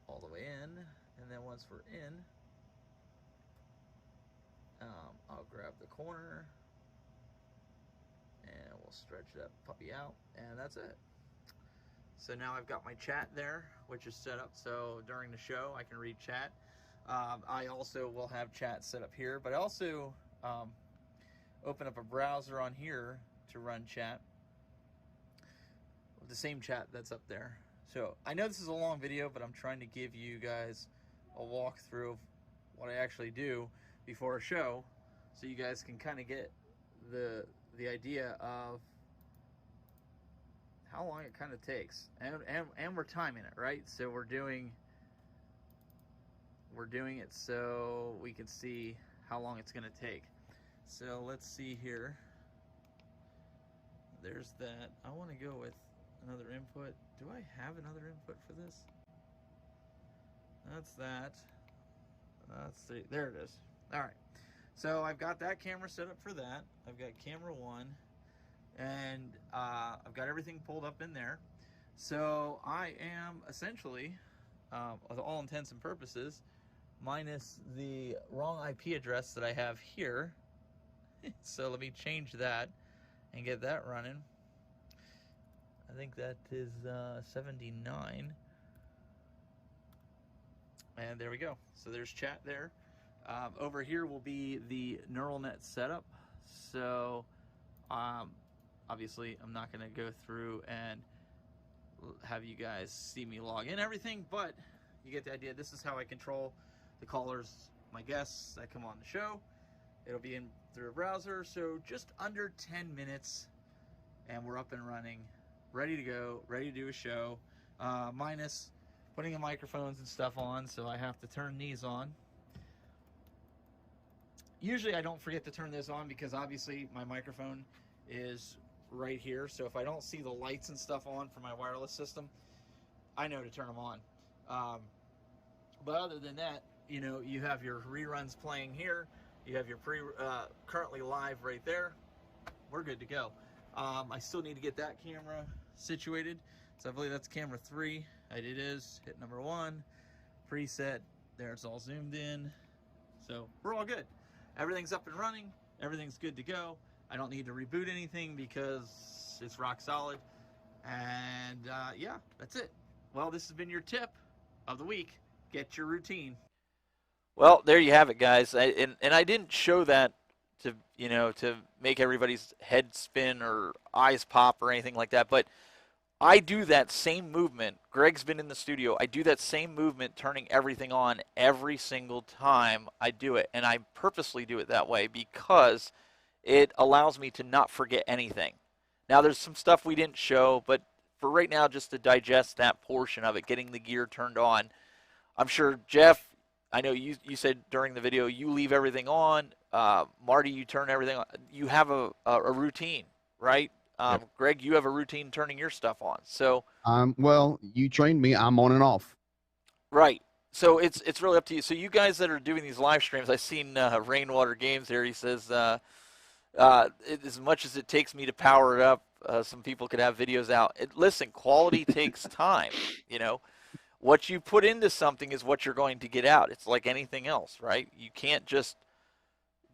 all the way in. And then once we're in, I'll grab the corner and we'll stretch that puppy out, and that's it. So now I've got my chat there, which is set up so during the show I can read chat. I also will have chat set up here, but I also open up a browser on here to run chat with the same chat that's up there. So I know this is a long video, but I'm trying to give you guys a walkthrough of what I actually do before a show, so you guys can kind of get the idea of how long it kind of takes, and we're timing it, right? So we're doing it so we can see how long it's going to take. So let's see here. There's that. I want to go with another input. Do I have another input for this? That's that. Let's see. There it is. All right. So I've got that camera set up for that. I've got camera 1, and I've got everything pulled up in there. So I am essentially, with all intents and purposes, minus the wrong IP address that I have here. So let me change that and get that running. I think that is 79. And there we go. So there's chat there. Over here will be the neural net setup. So obviously I'm not going to go through and have you guys see me log in everything, but you get the idea. This is how I control the callers, my guests that come on the show. It'll be in through a browser. So just under 10 minutes and we're up and running, ready to go, ready to do a show, minus putting the microphones and stuff on. So I have to turn these on. Usually I don't forget to turn this on because obviously my microphone is right here. So if I don't see the lights and stuff on for my wireless system, I know to turn them on. But other than that, you know, you have your reruns playing here. You have your currently live right there. We're good to go. I still need to get that camera situated. So I believe that's camera 3. It is. Hit number 1. Preset. There, it's all zoomed in. So we're all good. Everything's up and running. Everything's good to go. I don't need to reboot anything because it's rock solid. And yeah, that's it. Well, this has been your tip of the week. Get your routine. Well, there you have it, guys. And I didn't show that to, you know, to make everybody's head spin or eyes pop or anything like that. But I do that same movement. Greg's been in the studio. I do that same movement, turning everything on every single time I do it. And I purposely do it that way because it allows me to not forget anything. Now, there's some stuff we didn't show, but for right now, just to digest that portion of it, getting the gear turned on, I'm sure, Jeff, I know you said during the video you leave everything on. Marty, you turn everything on. You have a routine, right? Yep. Greg, you have a routine turning your stuff on. So well, you trained me. I'm on and off. right. So it's really up to you. So you guys that are doing these live streams, I've seen Rainwater Games here. He says, as much as it takes me to power it up, some people could have videos out. Listen, quality takes time. You know, what you put into something is what you're going to get out. It's like anything else, right? You can't just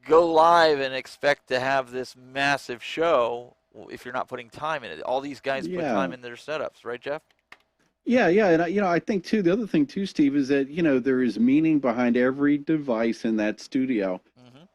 go live and expect to have this massive show if you're not putting time in it. All these guys put time in their setups, right, Jeff? Yeah, and I think too, the other thing too, Steve, is that, there is meaning behind every device in that studio,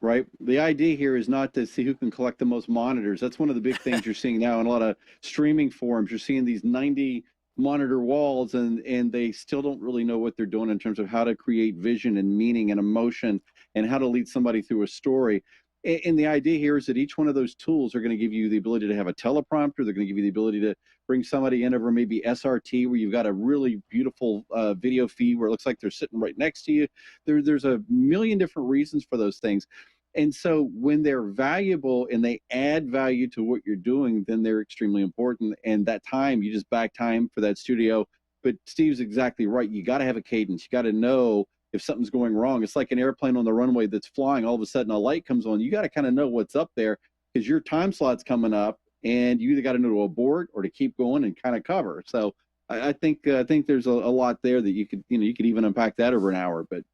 right? The idea here is not to see who can collect the most monitors. That's one of the big things you're seeing now in a lot of streaming forums. You're seeing these 90 monitor walls and they still don't really know what they're doing in terms of how to create vision and meaning and emotion and how to lead somebody through a story. And the idea here is that each one of those tools are going to give you the ability to have a teleprompter. They're going to give you the ability to bring somebody in over maybe SRT, where you've got a really beautiful video feed where it looks like they're sitting right next to you. There's a million different reasons for those things. And so when they're valuable and they add value to what you're doing, then they're extremely important. And that time, you just back time for that studio. But Steve's exactly right. You got to have a cadence. You got to know if something's going wrong. It's like an airplane on the runway that's flying. All of a sudden a light comes on. You got to kind of know what's up there because your time slot's coming up and you either got to know to abort or to keep going and kind of cover. So I think there's a lot there that you could even unpack that over an hour. But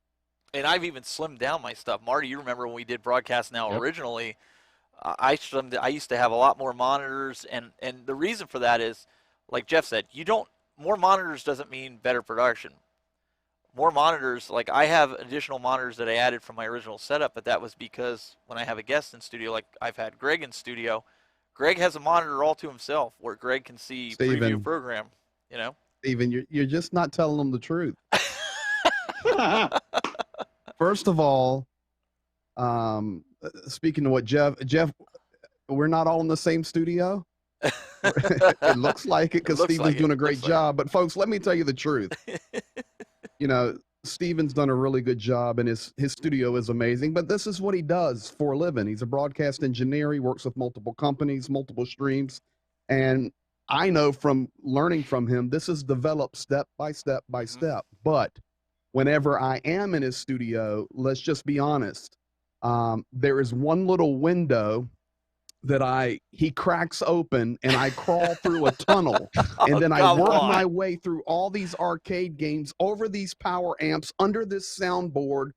and I've even slimmed down my stuff. Marty, you remember when we did Broadcast Now originally, I used to have a lot more monitors, and the reason for that is, like Jeff said, more monitors doesn't mean better production. More monitors, like I have additional monitors that I added from my original setup, but that was because when I have a guest in studio, like I've had Greg in studio, Greg has a monitor all to himself where Greg can see preview program, Steven, you're just not telling them the truth. First of all, speaking to what Jeff, we're not all in the same studio. It looks like it because Steven's doing a great job. But folks, let me tell you the truth. Steven's done a really good job, and his studio is amazing. But this is what he does for a living. He's a broadcast engineer. He works with multiple companies, multiple streams, and I know from learning from him, this is developed step by step by step. But whenever I am in his studio, let's just be honest. There is one little window that he cracks open, and I crawl through a tunnel, and then I work my way through all these arcade games, over these power amps, under this soundboard,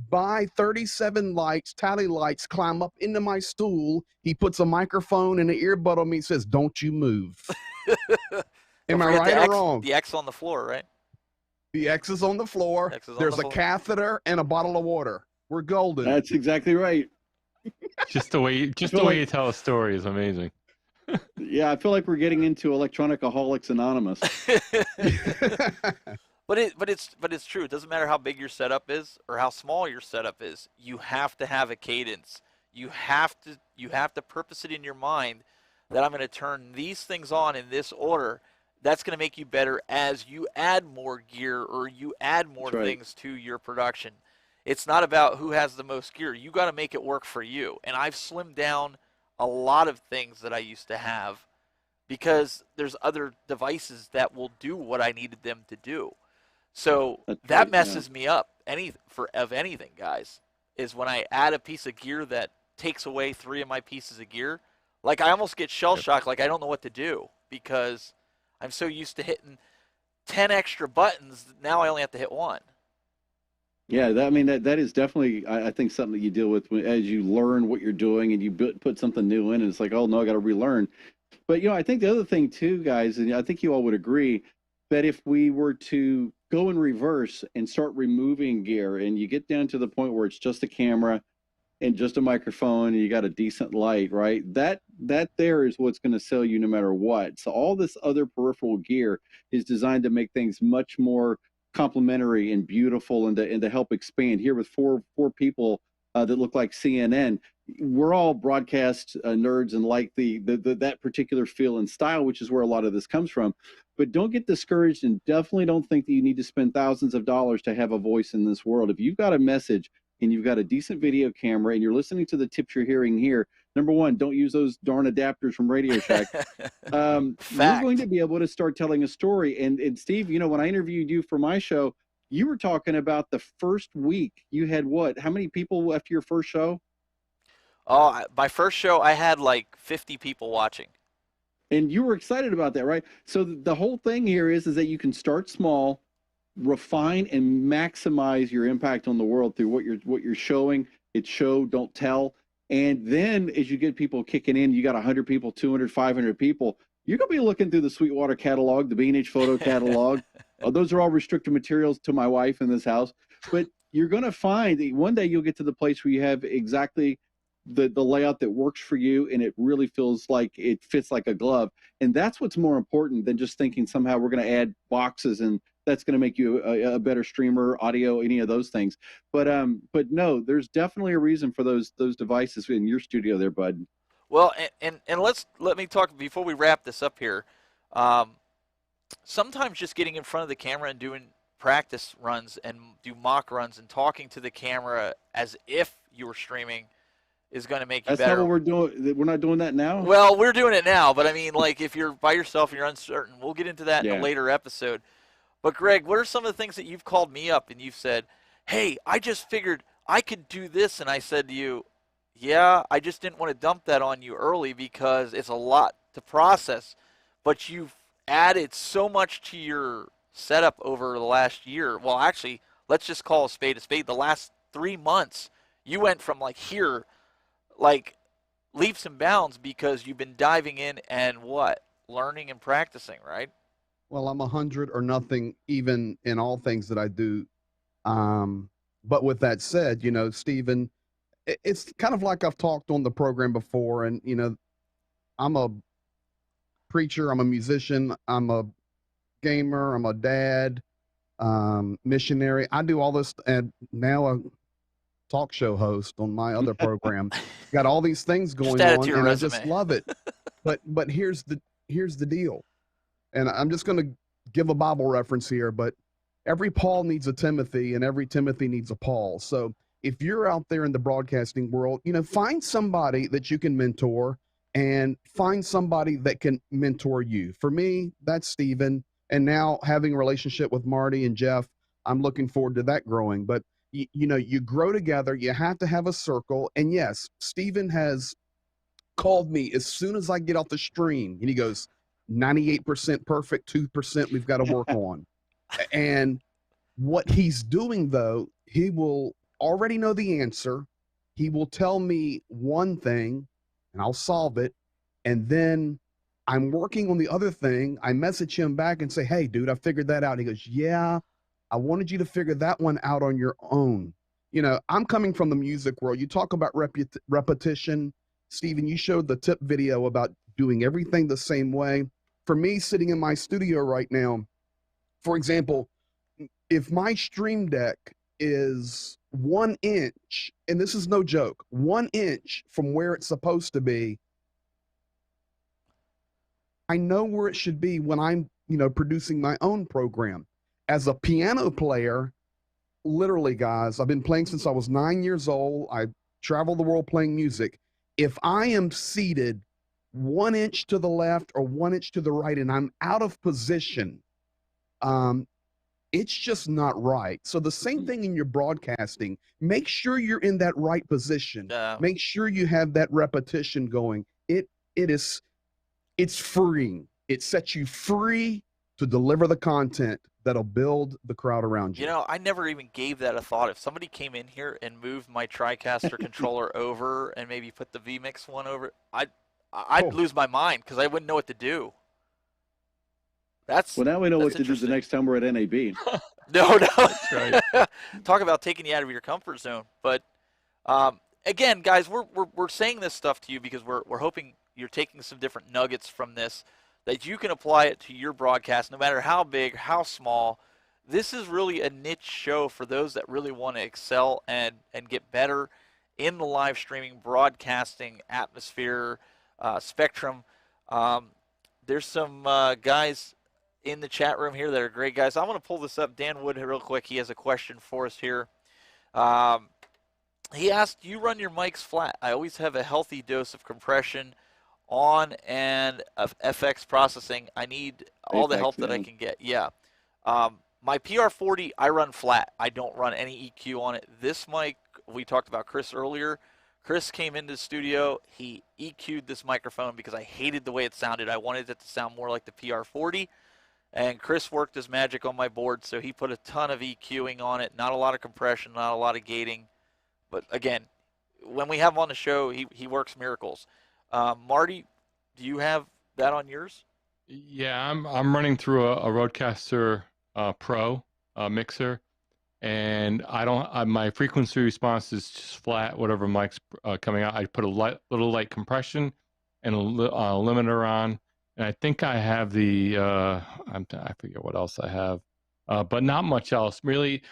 buy 37 lights, tally lights, climb up into my stool. He puts a microphone and an earbud on me and says, "Don't you move." Am I right or wrong? The X on the floor, right? The X is on the floor. There's a catheter and a bottle of water. We're golden. That's exactly right. Just the way you tell a story is amazing. Yeah, I feel like we're getting into Electronic Alcoholics Anonymous. But it's true. It doesn't matter how big your setup is or how small your setup is. You have to have a cadence. You have to purpose it in your mind that I'm going to turn these things on in this order. That's going to make you better as you add more gear or you add more things to your production. It's not about who has the most gear. You got to make it work for you. And I've slimmed down a lot of things that I used to have because there's other devices that will do what I needed them to do. So that messes me up. Anything, guys, is when I add a piece of gear that takes away 3 of my pieces of gear. Like I almost get shell shocked. Like I don't know what to do because I'm so used to hitting 10 extra buttons. Now I only have to hit 1. Yeah, that is definitely, I think, something that you deal with as you learn what you're doing and you put something new in, and it's like, oh no, I got to relearn. But I think the other thing too, guys, and I think you all would agree that if we were to go in reverse and start removing gear, and you get down to the point where it's just a camera and just a microphone, and you got a decent light, right? That there is what's going to sell you no matter what. So all this other peripheral gear is designed to make things much more complementary and beautiful, and to help expand. Here with four people that look like CNN, we're all broadcast nerds and like that particular feel and style, which is where a lot of this comes from. But don't get discouraged, and definitely don't think that you need to spend thousands of dollars to have a voice in this world. If you've got a message and you've got a decent video camera and you're listening to the tips you're hearing here, number one, don't use those darn adapters from Radio Shack. You're going to be able to start telling a story. And Steve, when I interviewed you for my show, you were talking about the first week. You had what? How many people after your first show? Oh, my first show, I had like 50 people watching. And you were excited about that, right? So the whole thing here is that you can start small, refine and maximize your impact on the world through what you're showing. It's show, don't tell. And then as you get people kicking in, you got 100 people, 200, 500 people, you're going to be looking through the Sweetwater catalog, the B&H photo catalog. Those are all restricted materials to my wife in this house. But you're going to find that one day you'll get to the place where you have exactly the layout that works for you, and it really feels like it fits like a glove. And that's what's more important than just thinking somehow we're going to add boxes and that's going to make you a better streamer, audio, any of those things. But no, there's definitely a reason for those devices in your studio there, bud. Well, and let me talk before we wrap this up here. Sometimes just getting in front of the camera and doing practice runs and do mock runs and talking to the camera as if you were streaming is going to make you better. That's not what we're doing. We're not doing that now? Well, we're doing it now, but I mean, like if you're by yourself and you're uncertain, we'll get into that in a later episode. But Greg, what are some of the things that you've called me up and you've said, hey, I just figured I could do this, and I said to you, yeah, I just didn't want to dump that on you early because it's a lot to process, but you've added so much to your setup over the last year. Well, actually, let's just call a spade a spade. The last 3 months, you went from like here, like leaps and bounds because you've been diving in and learning and practicing, right? Well, I'm 100 or nothing even in all things that I do. But with that said, Stephen, it's kind of like I've talked on the program before, and, I'm a preacher, I'm a musician, I'm a gamer, I'm a dad, missionary. I do all this, and now a talk show host on my other program. Got all these things going on, and I just love it. But here's the deal. And I'm just going to give a Bible reference here, but every Paul needs a Timothy, and every Timothy needs a Paul. So if you're out there in the broadcasting world, find somebody that you can mentor and find somebody that can mentor you. For me, that's Stephen. And now having a relationship with Marty and Jeff, I'm looking forward to that growing. But you grow together. You have to have a circle. And yes, Stephen has called me as soon as I get off the stream, and he goes, 98% perfect, 2% we've got to work on. And what he's doing, though, he will already know the answer. He will tell me one thing, and I'll solve it. And then I'm working on the other thing. I message him back and say, hey, dude, I figured that out. He goes, yeah, I wanted you to figure that one out on your own. I'm coming from the music world. You talk about repetition. Stephen, you showed the tip video about doing everything the same way. For me, sitting in my studio right now, for example, if my stream deck is 1 inch, and this is no joke, 1 inch from where it's supposed to be, I know where it should be when I'm, producing my own program. As a piano player, literally, guys, I've been playing since I was 9 years old. I travel the world playing music. If I am seated 1 inch to the left or 1 inch to the right and I'm out of position, it's just not right. So the same thing in your broadcasting. Make sure you're in that right position. Make sure you have that repetition going. It's freeing. It sets you free to deliver the content that'll build the crowd around you. I never even gave that a thought. If somebody came in here and moved my TriCaster controller over and maybe put the vMix one over, I'd lose my mind because I wouldn't know what to do. Well, now we know what to do the next time we're at NAB. No. That's right. Talk about taking you out of your comfort zone. But again, guys, we're saying this stuff to you because we're hoping you're taking some different nuggets from this that you can apply it to your broadcast, no matter how big, how small. This is really a niche show for those that really want to excel and get better in the live streaming broadcasting atmosphere spectrum. There's some guys in the chat room here that are great guys. I want to pull this up. Dan Wood, real quick, he has a question for us here. He asked, you run your mics flat. I always have a healthy dose of compression on and of FX processing. I need all the help that I can get. Yeah. My PR40, I run flat. I don't run any EQ on it. This mic, we talked about Chris earlier. Chris came into the studio. He EQ'd this microphone because I hated the way it sounded. I wanted it to sound more like the PR40. And Chris worked his magic on my board, so he put a ton of EQing on it. Not a lot of compression, not a lot of gating. But again, when we have him on the show, he works miracles. Marty, do you have that on yours? Yeah, I'm running through a Rodecaster Pro mixer, and I don't. My frequency response is just flat. Whatever mic's coming out, I put a little light compression and a limiter on, and I think I have the. I forget what else I have. But not much else. Really,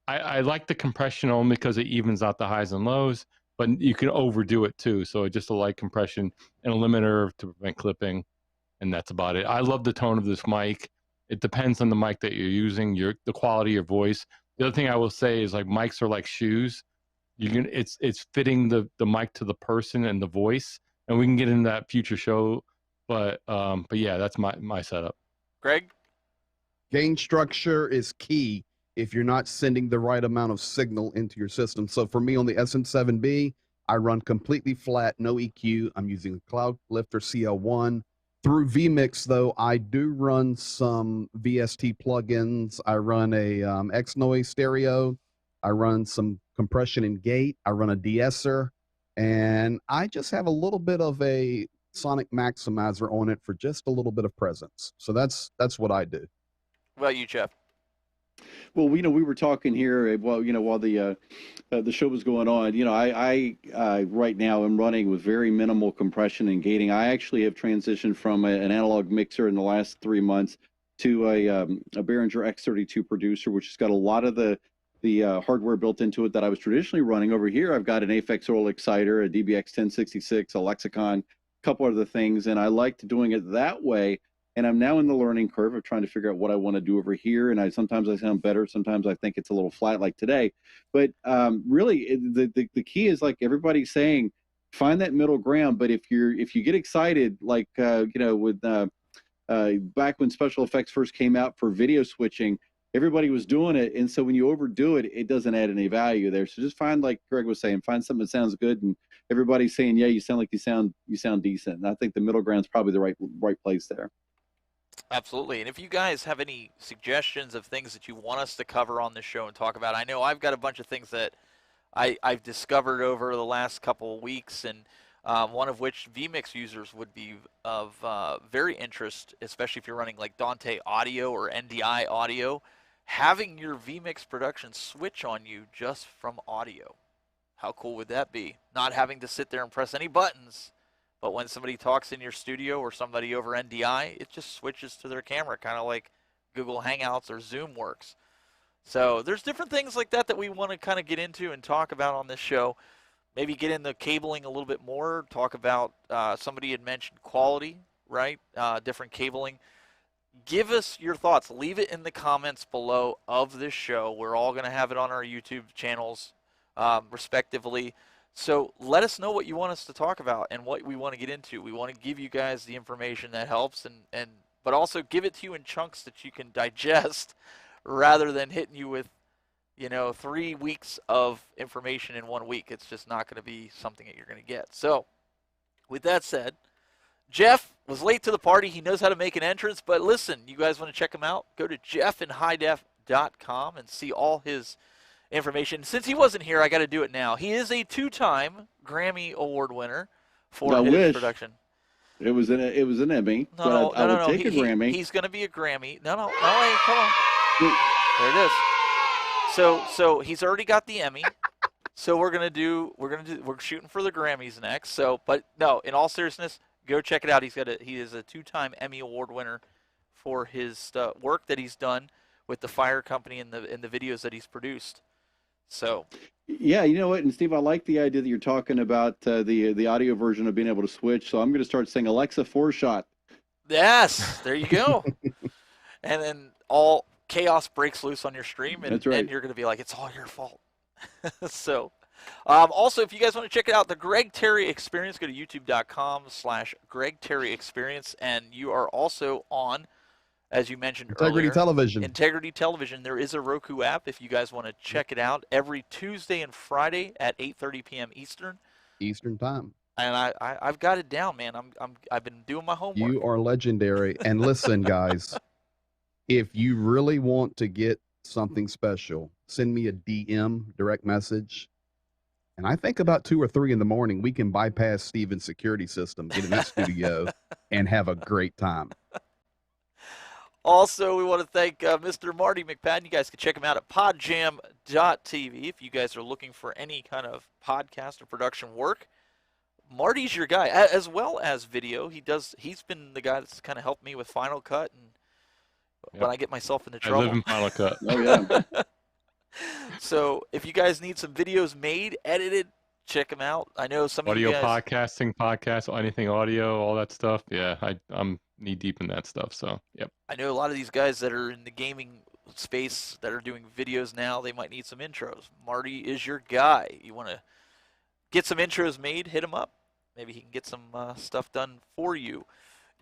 I like the compression only because it evens out the highs and lows, but you can overdo it too. So just a light compression and a limiter to prevent clipping, and that's about it. I love the tone of this mic. It depends on the mic that you're using, the quality of your voice. The other thing I will say is, like, mics are like shoes. It's fitting the mic to the person and the voice, and we can get into that future show. But yeah, that's my setup. Greg? Gain structure is key if you're not sending the right amount of signal into your system. So for me on the SM7B, I run completely flat, no EQ. I'm using a Cloud Lifter CL1. Through vMix, though, I do run some VST plugins. I run a X-Noise stereo. I run some compression and gate. I run a de-esser. And I just have a little bit of a sonic maximizer on it for just a little bit of presence. So that's what I do. What about you, Jeff? Well, we were talking here while the show was going on. I right now am running with very minimal compression and gating. I actually have transitioned from an analog mixer in the last 3 months to a Behringer X32 producer, which has got a lot of the hardware built into it that I was traditionally running. Over here, I've got an Aphex Oral Exciter, a DBX 1066, a Lexicon, a couple other things, and I liked doing it that way. and I'm now in the learning curve of trying to figure out what I want to do over here. And sometimes I sound better, sometimes I think it's a little flat, like today. But really, the key is, like everybody's saying, find that middle ground. But if you get excited, like with back when special effects first came out for video switching, everybody was doing it, and so when you overdo it, it doesn't add any value there. So just find, like Greg was saying, find something that sounds good, and everybody's saying, yeah, you sound like you sound decent. And I think the middle ground's probably the right place there. Absolutely. And if you guys have any suggestions of things that you want us to cover on this show and talk about, I know I've got a bunch of things that I've discovered over the last couple of weeks, and one of which vMix users would be of very interest, especially if you're running like Dante Audio or NDI Audio, having your vMix production switch on you just from audio. How cool would that be? Not having to sit there and press any buttons, but when somebody talks in your studio or somebody over NDI, it just switches to their camera, kind of like Google Hangouts or Zoom works. So there's different things like that that we want to kind of get into and talk about on this show. Maybe get into cabling a little bit more, talk about, somebody had mentioned quality, right? Different cabling. Give us your thoughts. Leave it in the comments below of this show. We're all going to have it on our YouTube channels, respectively. So let us know what you want us to talk about and what we want to get into. We want to give you guys the information that helps, but also give it to you in chunks that you can digest rather than hitting you with 3 weeks of information in 1 week. It's just not going to be something that you're going to get. So with that said, Jeff was late to the party. He knows how to make an entrance. But listen, you guys want to check him out? Go to jeffinhighdef.com and see all his information. Since he wasn't here, I got to do it now. He is a 2-time Grammy Award winner for his production. It was an Emmy. No, I would take a Grammy. He's going to be a Grammy. No, wait, come on. There it is. So he's already got the Emmy. So we're shooting for the Grammys next. So, but no, in all seriousness, go check it out. He is a 2-time Emmy Award winner for his work that he's done with the Fire Company and the videos that he's produced. So, yeah, you know what, and Steve, I like the idea that you're talking about the audio version of being able to switch. So I'm going to start saying Alexa 4-shot. Yes, there you go. And then all chaos breaks loose on your stream, and, That's right. and you're going to be like, it's all your fault. So, also, if you guys want to check it out, the Greg Terry Experience, go to youtube.com/Greg Terry Experience, and you are also on, as you mentioned Integrity earlier, Television. Integrity Television. There is a Roku app if you guys want to check it out every Tuesday and Friday at 8:30 p.m. Eastern time. And I've got it down, man. I've been doing my homework. You are legendary. And listen, guys, if you really want to get something special, send me a DM, direct message. And I think about 2 or 3 in the morning, we can bypass Steven's security system, get in that studio, and have a great time. Also, we want to thank Mr. Marty McPadden. You guys can check him out at podjam.tv if you guys are looking for any kind of podcast or production work. Marty's your guy, as well as video. He's been the guy that's kind of helped me with Final Cut and when I get myself into trouble. I live in Final Cut. Oh, yeah. So if you guys need some videos made, edited, check them out. I know some of you guys... podcasting, anything audio, all that stuff. Yeah, I'm knee deep in that stuff. So, yep. I know a lot of these guys that are in the gaming space that are doing videos now, they might need some intros. Marty is your guy. You want to get some intros made, hit him up. Maybe he can get some stuff done for you.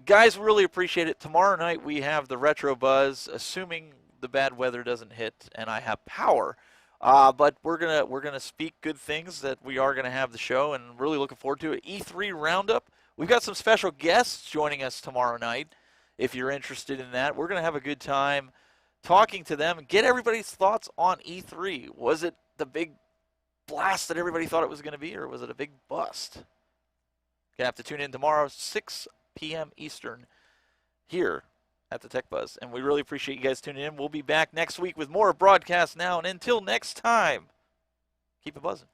Guys, really appreciate it. Tomorrow night we have the Retro Buzz, assuming the bad weather doesn't hit and I have power. But we're gonna speak good things that we are gonna have the show, and really looking forward to it. E3 Roundup. We've got some special guests joining us tomorrow night. If you're interested in that, we're gonna have a good time talking to them and get everybody's thoughts on E3. Was it the big blast that everybody thought it was gonna be, or was it a big bust? Gonna have to tune in tomorrow, 6 p.m. Eastern, here at the Tech Buzz. And we really appreciate you guys tuning in. We'll be back next week with more Broadcast Now. And until next time, keep it buzzing.